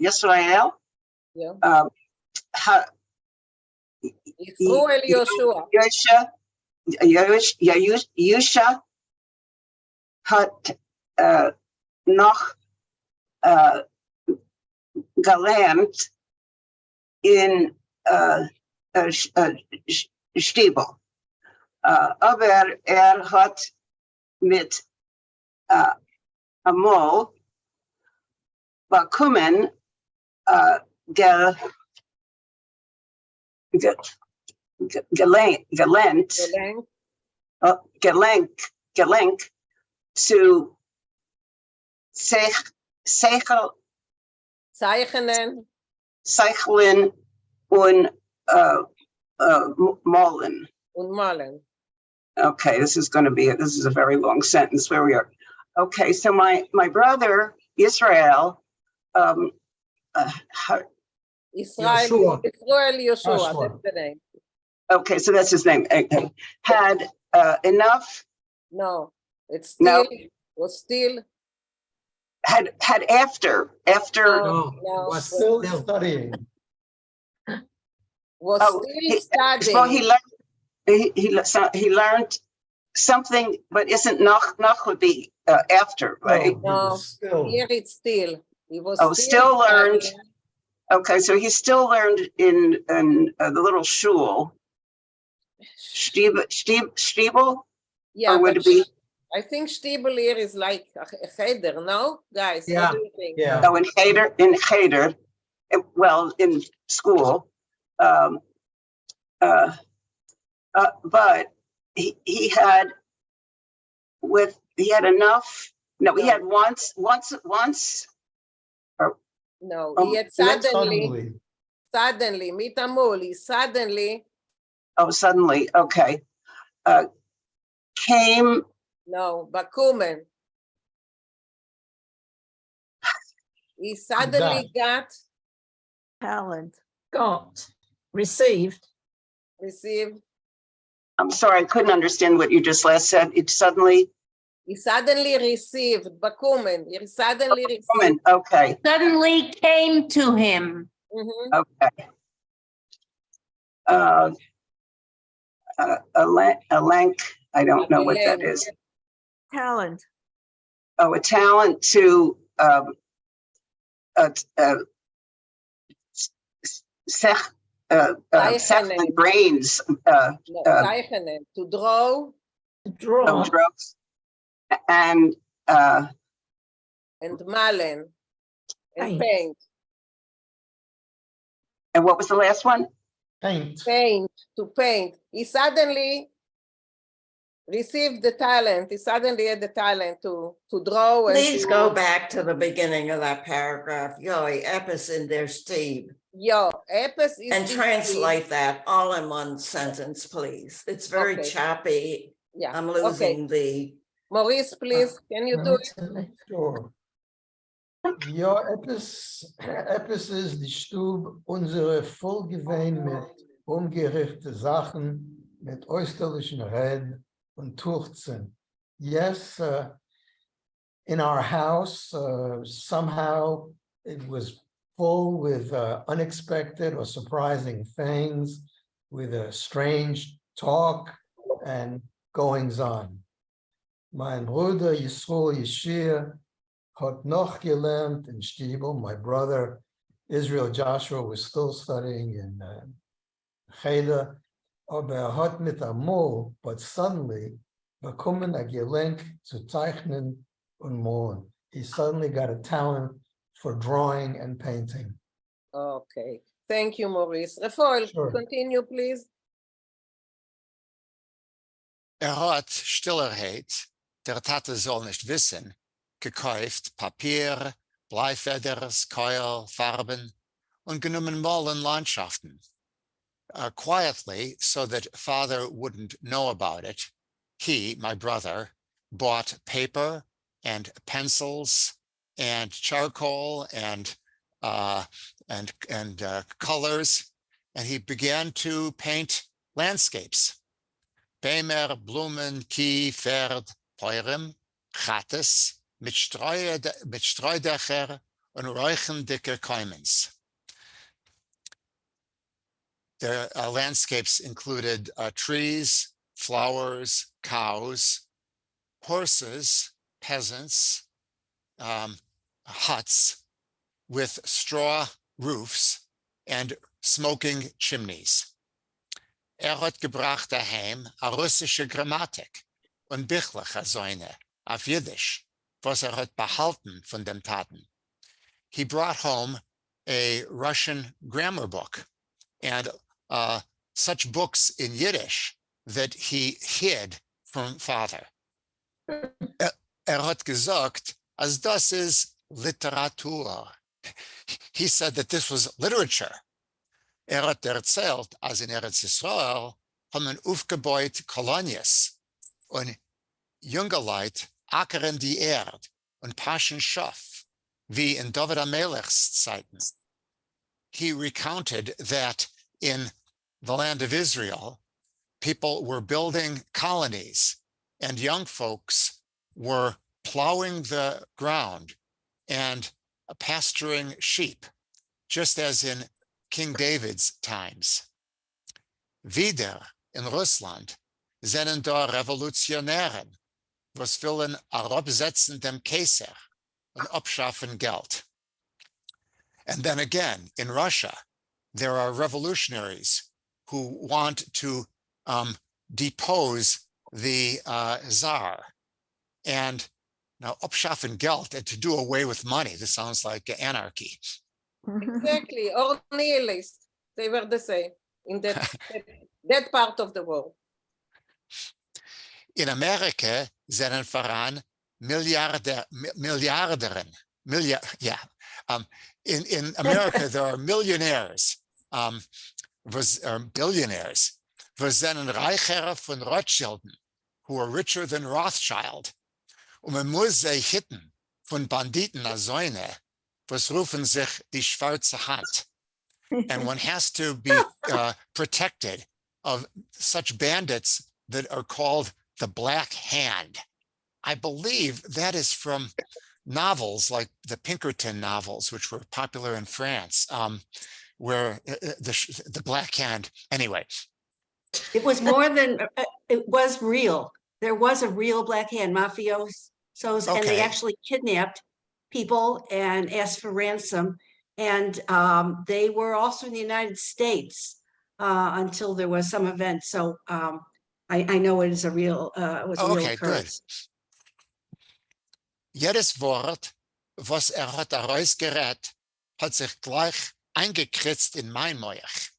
Yisrael. Yeah. Yisrael Yoshua. Yusha hat noch gelernt in Stiebel. Aber hat mit Amol bekommen gelenk zu zeichnen und malen. Und malen. Okay, this is a very long sentence where we are. Okay, so my brother Israel, Israel Yoshua, that's the name. okay, so that's his name. Had enough. No, it's still, No. was still. Had after. No, was Still studying. was still studying. Well, he learned something, but isn't noch would be after, right? No, Still. here it's still. He was Still learned. studying. Okay, so he still learned in the little shul. Stiebel? Yeah, Or would but it be? I think Stiebel here is like a cheder, no? Guys, Yeah. what do you think? Yeah. Oh, in Cheder, well, in school. But he had enough. No, he had once. No, he had suddenly, mitamoli, suddenly, Oh, suddenly, okay. Came. no, bakumen. He suddenly got, Talent. Got. Received. received, I'm sorry, I couldn't understand what you just last said. It suddenly. he suddenly received, bakumen, he suddenly received. Okay, Suddenly came to him. Mhm. okay. A lank. I don't know what that is. Talent. Oh, a talent to seven brains. No, zeichnen, to draw. Draw. And malen, and paint. And what was the last one? Paint. Paint, to paint. He suddenly received the talent. He suddenly had the talent to draw. Please and go back to the beginning of that paragraph. Yoi, epis in der Steve. Yo, epis is. And translate that all in one sentence, please. It's very choppy. Yeah. I'm losing the. Maurice, please, can you do it? Sure. Ja, etwas ist die Stube unsere vollgewehen mit umgerichtete Sachen, mit österlichen Red und Turzen. Yes, in our house, somehow it was full with unexpected or surprising things, with a strange talk and goings on. Mein Bruder Yisroel Yeshia hat noch gelernt in Stiebel. My brother Israel Joshua was still studying in Cheder, aber hat mit Amol, but suddenly bekommen a Gelenk zu zeichnen und malen. He suddenly got a talent for drawing and painting. Okay, thank you, Maurice. Refoel, Sure. Continue, please. Hat Stillerheit, der Tate soll nicht wissen, gekauft Papier, Bleifeders, Keul, Farben und genommen Malen Landschaften. Quietly, so that father wouldn't know about it, he, my brother, bought paper and pencils and charcoal and colors, and he began to paint landscapes. Bämer, Blumen, Kie, Pferd, Peurem, Chattes, mit Streudächer und räuchendicke Kaimens. The landscapes included trees, flowers, cows, horses, peasants, huts with straw roofs and smoking chimneys. Hat gebracht daheim a russische Grammatik und bichliche Säune auf Yiddish, was hat behalten von dem Taten. He brought home a Russian grammar book and such books in Yiddish that he hid from father. Hat gesagt, as das ist Literatur. He said that this was literature. Hat erzählt, als in Eretz Yisrael haben aufgebaut Kolonies und junge Leute ackern die Erde und paschen Schof, wie in David HaMelech's Zeiten. He recounted that in the land of Israel, people were building colonies and young folks were plowing the ground and pasturing sheep, just as in King David's times. Wieder in Russland sind da Revolutionären, was willen herabsetzen dem Kaiser und abschaffen Geld. And then again, in Russia, there are revolutionaries who want to depose the Tsar. And now abschaffen Geld, and to do away with money, this sounds like anarchy. Exactly, or nihilist. They were the same in that part of the world. In Amerika sind voran Milliardären. In America, there are millionaires, billionaires, was sind reicher von Rothschilden, who are richer than Rothschild. Und man muss sie hitten von Banditen als Säune, was rufen sich die schwarze Hand. And one has to be protected of such bandits that are called the Black Hand. I believe that is from novels like the Pinkerton novels, which were popular in France, where the Black Hand, anyway. It was more than, it was real. There was a real Black Hand, mafiosos, and they Okay. actually kidnapped people and asked for ransom. And they were also in the United States until there was some event. So I know it is a real, it was a real Okay, good. occurrence. Jedes Wort, was hat herausgerät, hat sich gleich eingekritzt in mein Moach.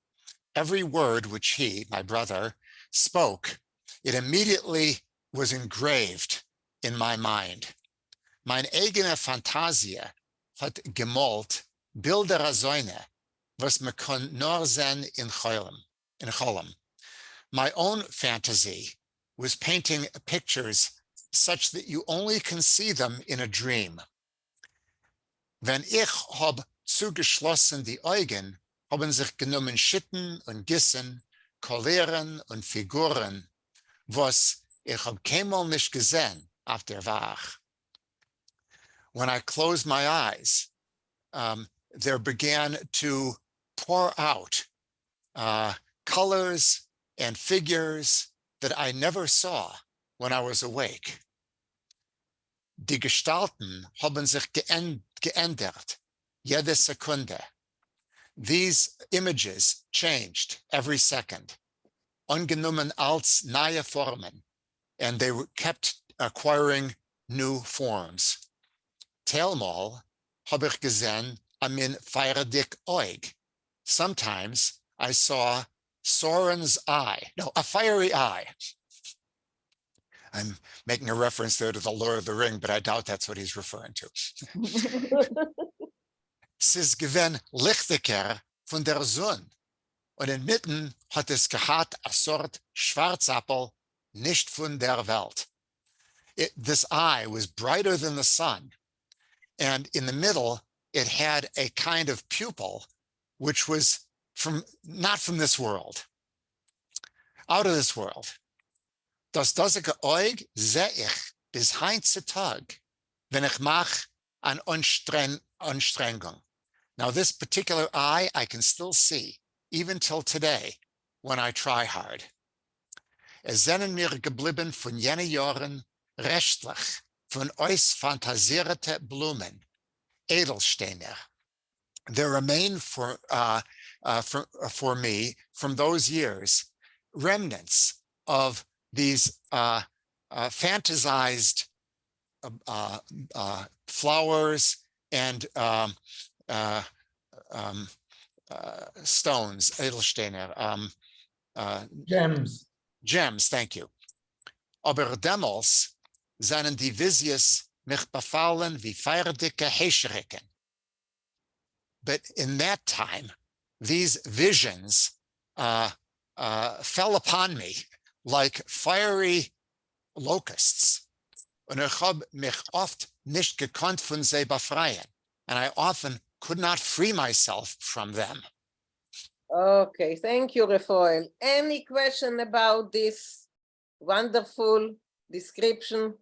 Every word which he, my brother, spoke, it immediately was engraved in my mind. Mein eigene Fantasie hat gemalt Bilder Säune, was me kon nur sehen in Cholem. My own fantasy was painting pictures such that you only can see them in a dream. Wenn ich hab zugeschlossen die Augen, haben sich genommen Schitten und Gissen, Choleren und Figuren, was ich hab keinmal nicht gesehen auf der Wach. When I closed my eyes, there began to pour out colors and figures that I never saw when I was awake. Die Gestalten haben sich geändert, jede Sekunde. These images changed every second, angenommen als neue Formen, and they kept acquiring new forms. Teilmal habe ich gesehen a min feierdig Oig. Sometimes I saw Sauron's eye, no, a fiery eye. I'm making a reference there to the Lord of the Ring, but I doubt that's what he's referring to. Es ist gewen lichtiger von der Sonne. Und inmitten hat es gehabt a sort Schwarzappel, nicht von der Welt. This eye was brighter than the sun. And in the middle, it had a kind of pupil, which was not from this world, out of this world. Das dosige Oig seh ich bis heutzutage, wenn ich mach an Anstrengung. Now this particular eye I can still see, even till today, when I try hard. Es sind mir geblieben von jenen Jahren rechtlich von euch fantasierte Blumen, Edelsteine. There remain for me from those years remnants of these fantasized flowers and stones, Edelsteine, Gems. Gems, thank you. Aber damals seien die Visies mich befallen wie feierdicke Hescheriken. But in that time, these visions fell upon me like fiery locusts. Und ich hab mich oft nicht gekonnt von sie befreien. And I often could not free myself from them. Okay, thank you, Rafael. Any question about this wonderful description,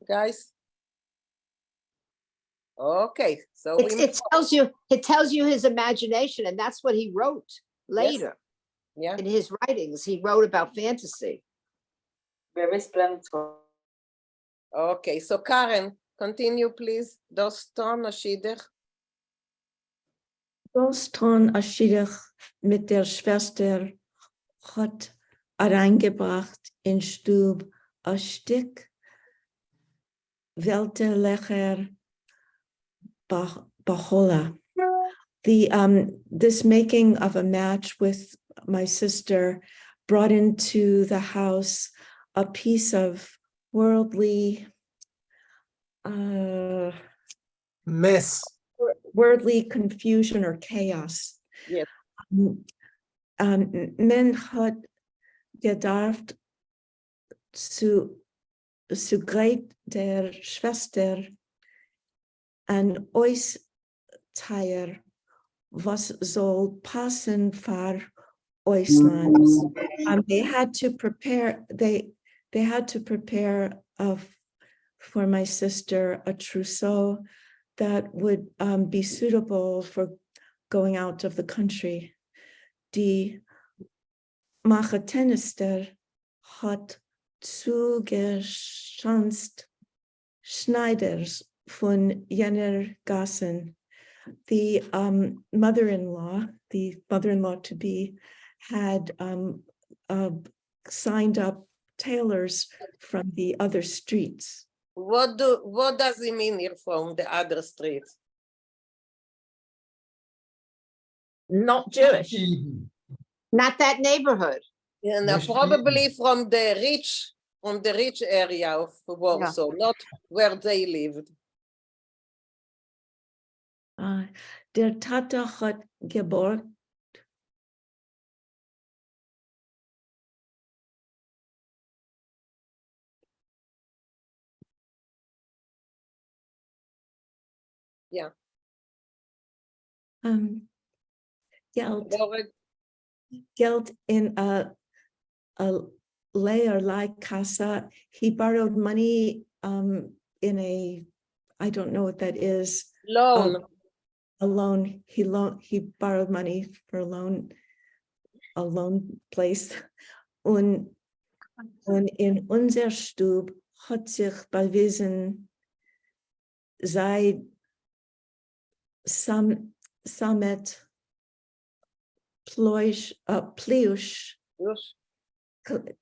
guys? Okay, so it tells you his imagination, and that's what he wrote later. Yeah. In his writings, he wrote about fantasy. Very splendid. Okay, so Karen, continue, please. Doston Ashider. Doston Ashider mit der Schwester hat reingebracht in Stub a Stück welterlicher Bachola. This making of a match with my sister brought into the house a piece of worldly mess, worldly confusion or chaos. Yes. Men hat gedacht zu greit der Schwester an Eusteier, was soll passen für Oislands. They had to prepare. They had to prepare for my sister a trousseau that would be suitable for going out of the country. Die Machetenister hat zugeschanzt Schneiders von jener Gassen the mother-in-law to be had signed up tailors from the other streets. What does he mean here from the other streets? Not Jewish. Not that neighborhood. And probably from the rich area of Warsaw, not where they lived. Der Tata hat geborgt. Yeah. Geld in a lei or lai casa. He borrowed money in a, I don't know what that is. Loan. A loan. He borrowed money for a loan place. Und in unser Stub hat sich bewiesen, sei Samet Plush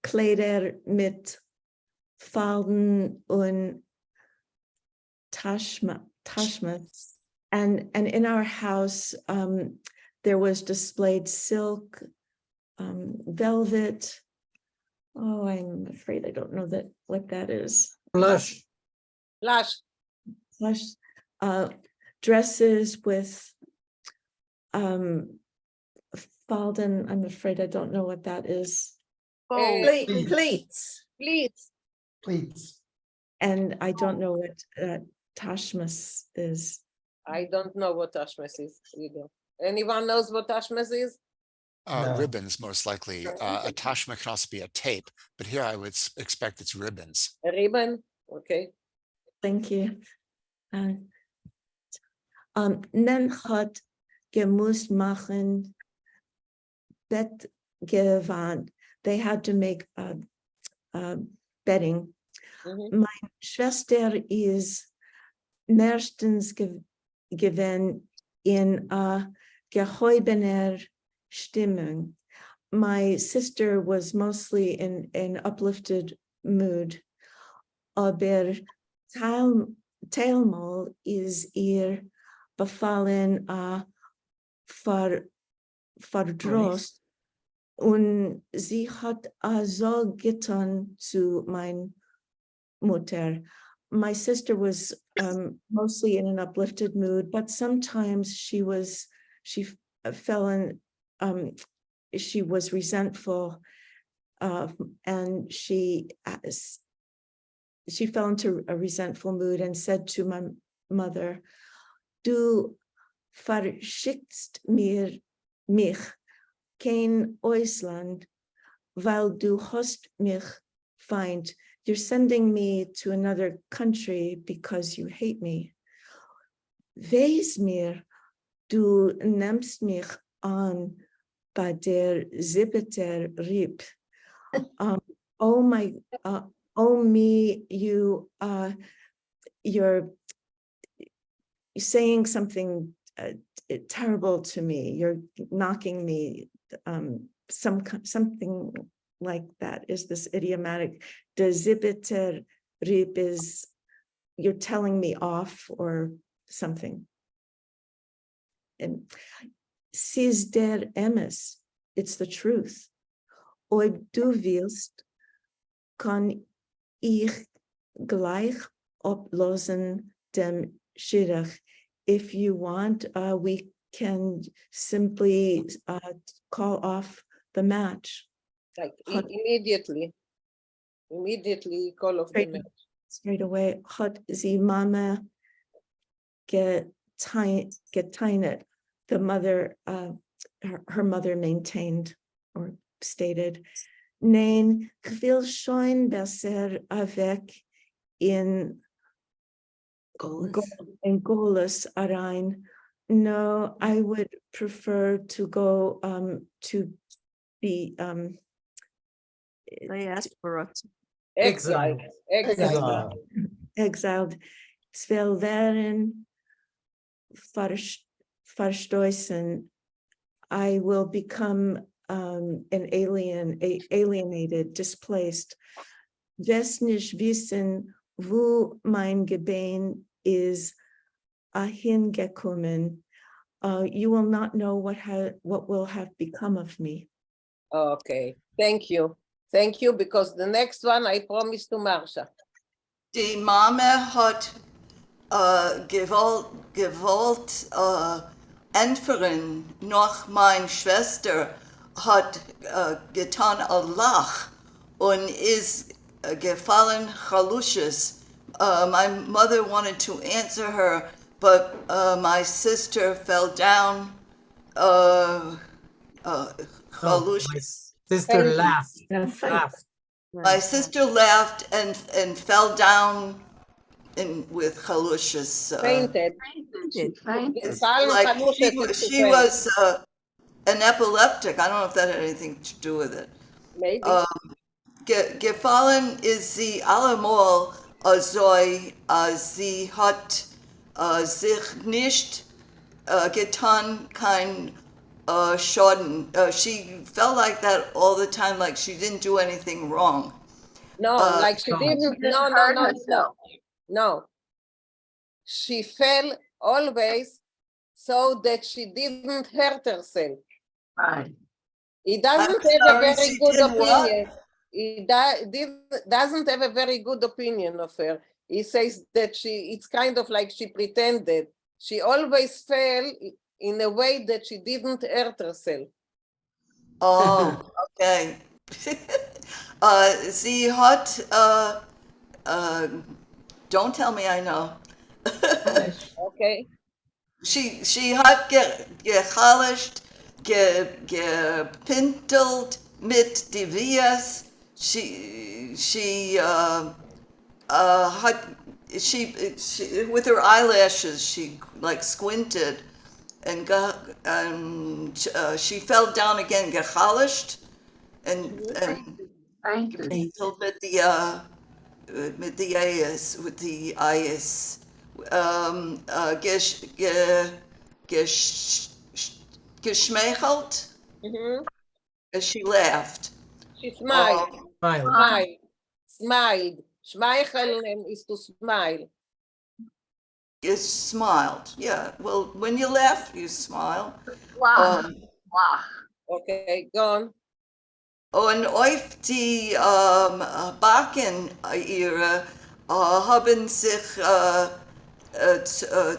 Kleider mit Falden und Tashmas. And in our house, there was displayed silk, velvet. Oh, I'm afraid I don't know what that is. Plush. Dresses with Falden. I'm afraid I don't know what that is. Pleats. And I don't know what Tashmas is. I don't know what Tashmas is either. Anyone knows what Tashmas is? Ribbons, most likely. A tashma can also be a tape, but here I would expect it's ribbons. A ribbon? Okay. Thank you. Nen hat gemusst machen Bettgewand. They had to make bedding. Meine Schwester is meistens gewesen in gehäubener Stimmung. My sister was mostly in an uplifted mood. Aber teilmal is ihr befallen verdrost. Und sie hat so getan zu mein Mutter. My sister was mostly in an uplifted mood, but sometimes she was resentful, and she fell into a resentful mood and said to my mother, "Du verschickst mich kein Ausland, weil du hast mich feind." You're sending me to another country because you hate me. Wees mir, du nimmst mich an bei der siebter Rieb. Oh me, you're saying something terrible to me. You're knocking me. Something like that is this idiomatic. The zibiter rip is you're telling me off or something. And sis der emes, it's the truth. Ob du willst, kann ich gleich ablosen dem Schirach. If you want, we can simply call off the match. Like immediately call off the match. Straight away. Hat sie Mama geteinet. The mother, her mother maintained or stated, Nein, ich will schon besser weg in Golis rein. No, I would prefer to go to be Exiled. Exiled. Ich will werden verstoßen, I will become alienated, displaced. Wes nicht wissen, wo mein Gebein is hingekommen. You will not know what will have become of me. Okay, thank you. Thank you, because the next one I promised to Marsha. Die Mama hat gewollt entfernen, noch meine Schwester hat getan a Lach und ist gefallen Chalushes. My mother wanted to answer her, but my sister fell down. My sister laughed. My sister laughed and fell down with Chalushes. Fainted. Like she was an epileptic. I don't know if that had anything to do with it. Maybe. Gefallen ist sie allemal so, sie hat sich nicht getan kein Schaden. She felt like that all the time, like she didn't do anything wrong. No, like she didn't. No. She fell always so that she didn't hurt herself. Right. He doesn't have a very good opinion. He doesn't have a very good opinion of her. He says that it's kind of like she pretended. She always fell in a way that she didn't hurt herself. Oh, okay. Sie hat, don't tell me I know. Okay. She hat gechalischt, gepintelt mit Devias. She with her eyelashes, she like squinted and she fell down again, gechalischt and with the eyes, geschmeichelt. She laughed. She smiled. Smiled. Schmeicheln is to smile. You smiled. Yeah. Well, when you laugh, you smile. Okay, go on. Und auf die Backen ihre haben sich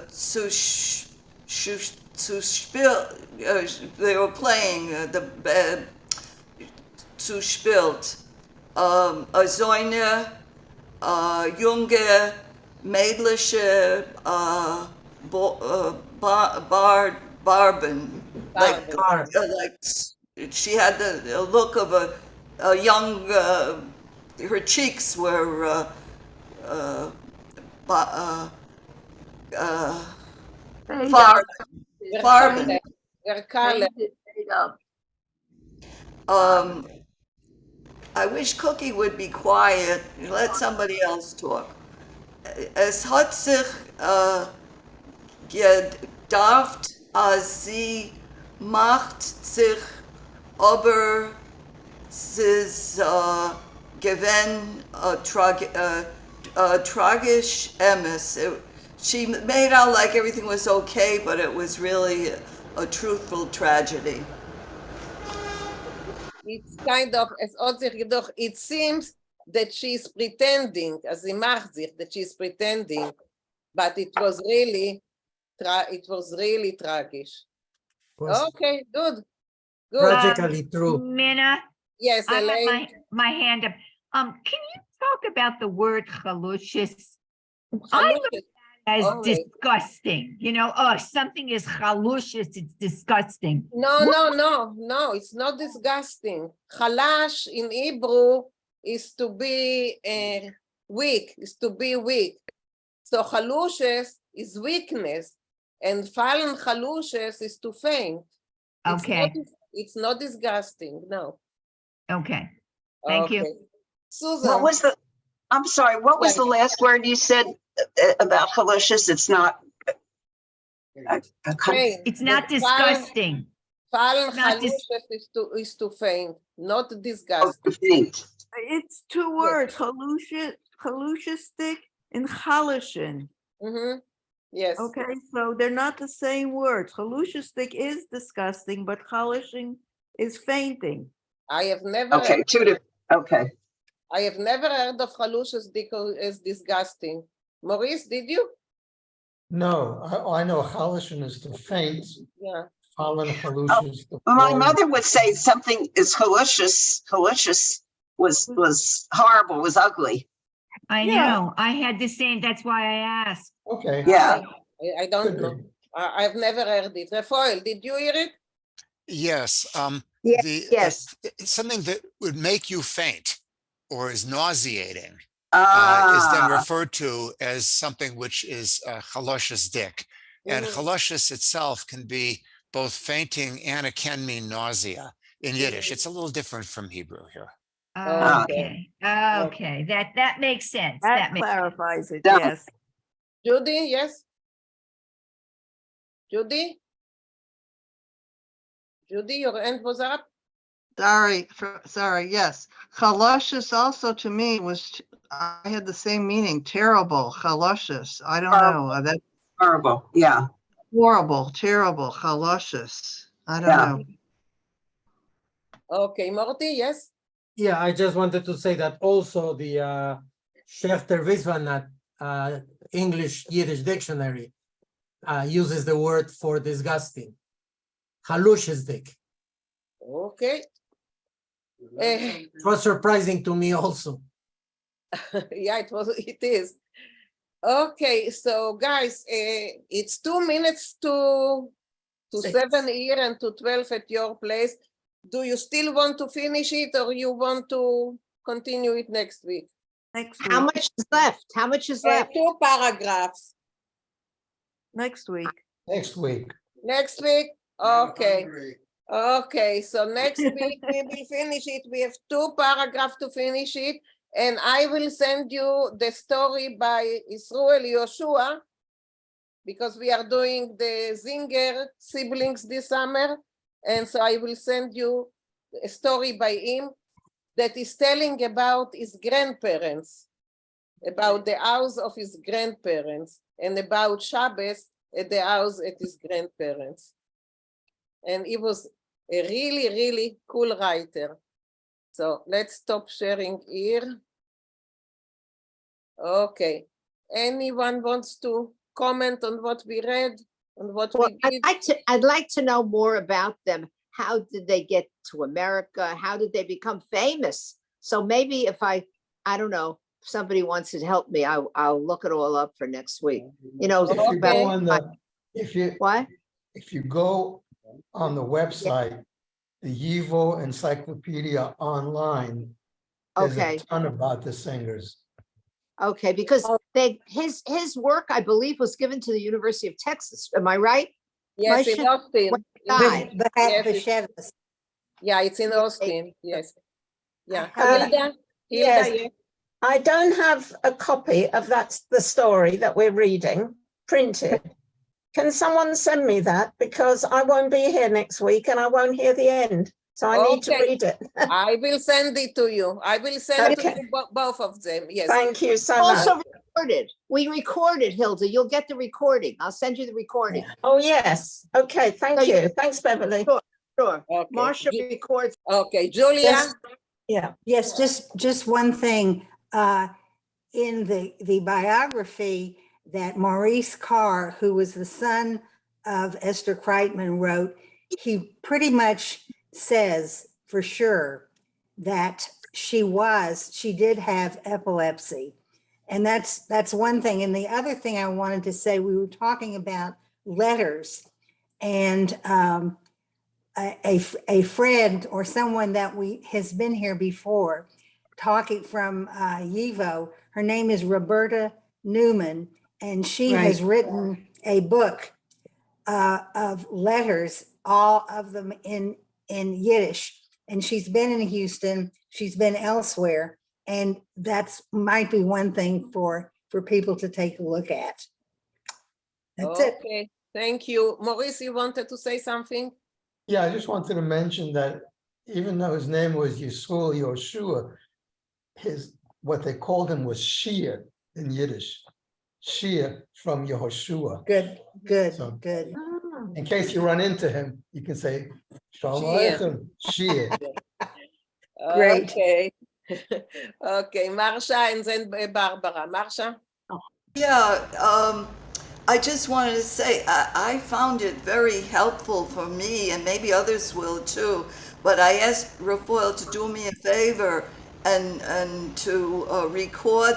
zu spielen, they were playing zu spielt. So eine junge mädliche Barben, like she had the look of a young, her cheeks were farben. I wish Cookie would be quiet and let somebody else talk. Es hat sich gedacht, als sie macht sich aber es gewinn tragisch emes. She made out like everything was okay, but it was really a truthful tragedy. It's kind of, it seems that she's pretending, as sie macht sich, that she's pretending, but it was really tragic. Okay, good. Tragically true. Minna? Yes, I Elaine. have my hand up. Can you talk about the word chalushes? I look at that as disgusting. You know, something is chalushes, it's disgusting. No, it's not disgusting. Chalash in Hebrew is to be weak, So chalushes is weakness, and fallen chalushes is to faint. Okay. It's not disgusting, no. Okay, thank you. Susan. What was I'm sorry, what was the last word you said about halicious? It's not. It's not disgusting. Fallen Not dis- chalushes is to faint, not disgusting. It's two words, halushistic and chalushin. Yes. Okay, so they're not the same words. Halushistic is disgusting, but chalushing is fainting. I have never. Okay, okay. I have never heard of halushistic as disgusting. Maurice, did you? No, I know halushin is to faint. Yeah. Fallen halush is to Well, my fall. mother would say something is hallucious was horrible, was ugly. I know. I had the same. That's why I asked. Okay. Yeah. I don't know. I've never heard it. Rafael, did you hear it? Yes. Yes. Something that would make you faint or is nauseating is then referred to as something which is haloshes dick. And haloshes itself can be both fainting and it can mean nausea in Yiddish. It's a little different from Hebrew here. Okay. Okay. That makes sense. That clarifies it, yes. Judy, yes? Judy? Judy, your hand was up? Sorry, yes. Haloshes also to me I had the same meaning, terrible, haloshes. I don't know. That's horrible, yeah. Horrible, terrible, haloshes. I don't know. Okay, Morty, yes? Yeah, I just wanted to say that also the Schechter Visvanat English Yiddish dictionary uses the word for disgusting. Halushizdik. Okay. It was surprising to me also. Yeah, it is. Okay, so guys, it's 2 minutes to 7 here and to 12 at your place. Do you still want to finish it or you want to continue it next week? Next How much is left? How much is left? 2 paragraphs. Next week. Next week. Next week? Okay. Okay, so next week we will finish it. We have 2 paragraphs to finish it. And I will send you the story by Israel Yoshua, because we are doing the Zinger siblings this summer. And so I will send you a story by him that is telling about his grandparents, about the house of his grandparents, and about Shabbos at the house at his grandparents. And he was a really, really cool writer. So let's stop sharing here. Okay. Anyone wants to comment on what we read? On what we did? I'd like to know more about them. How did they get to America? How did they become famous? So maybe if I don't know, if somebody wants to help me, I'll look it all up for next week. You know, if you go on the website, the YIVO Encyclopedia Online, there's a ton about the singers. Okay, because his work, I believe, was given to the University of Texas. Am I right? Yes, in Austin. Yes, yeah, it's in Austin. Yes. Yeah. Hilda, yes. I don't have a copy of the story that we're reading printed. Can someone send me that? Because I won't be here next week and I won't hear the end. So I need to read it. I will send it to you. I will send to you both of them. Yes. Thank you so also much. Recorded. We recorded, Hilda. You'll get the recording. I'll send you the recording. Oh, yes. Okay. Thank you. Thanks, Beverly. Sure. Okay. Marcia records. Okay. Julia? Yes. Yeah. Yes, just one thing. In the biography that Maurice Carr, who was the son of Esther Kreitman, wrote, he pretty much says for sure that she did have epilepsy. And that's one thing. And the other thing I wanted to say, we were talking about letters, and a friend or someone that has been here before, talking from YIVO, her name is Roberta Newman, and she has written a book of letters, all of them in Yiddish. And she's been in Houston, she's been elsewhere, and that's might be one thing for people to take a look at. That's it. Thank you. Maurice, you wanted to say something? Yeah, I just wanted to mention that even though his name was Yisrael Yoshua, what they called him was Shia in Yiddish. Shia from Yehoshua. Good, good, So good. in case you run into him, you can say, Shalom Shia. Aleichem, Shia. Great. Okay. Okay, Marsha and then Barbara. Marsha? Yeah, I just wanted to say I found it very helpful for me, and maybe others will too. But I asked Rafael to do me a favor and to record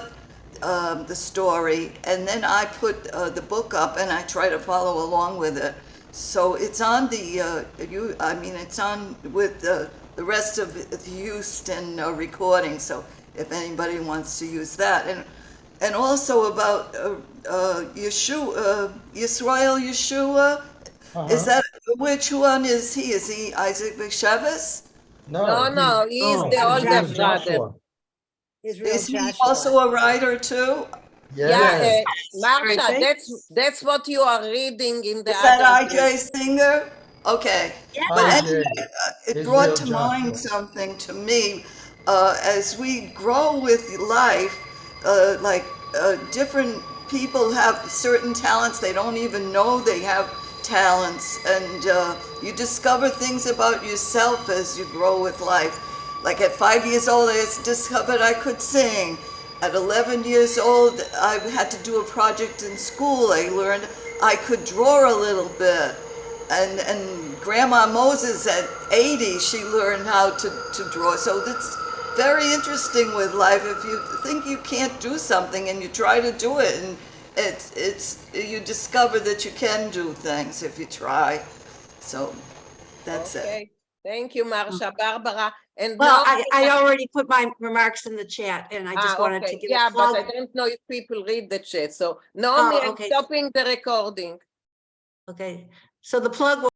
the story, and then I put the book up and I try to follow along with it. So it's on the it's on with the rest of the Houston recording. So if anybody wants to use that, and also about Yeshua, Yisrael Yeshua. Is that, which one is he? Is he Isaac Bashevis? No, he is the older brother. Is he also a writer too? Yeah, Marsha, that's what you are reading in the Is that other I.J. book. Singer? Okay. But anyway, it brought to mind something to me. As we grow with life, different people have certain talents. They don't even know they have talents. And you discover things about yourself as you grow with life. Like at 5 years old, I discovered I could sing. At 11 years old, I had to do a project in school. I learned I could draw a little bit. And Grandma Moses at 80, she learned how to draw. So that's very interesting with life. If you think you can't do something and you try to do it, and you discover that you can do things if you try. So that's it. Thank you, Marsha. Barbara. And Well, now I already put my remarks in the chat and I just wanted to give a plug. but I don't know if people read the chat. So Naomi, I'm stopping the recording. Okay, so the plug will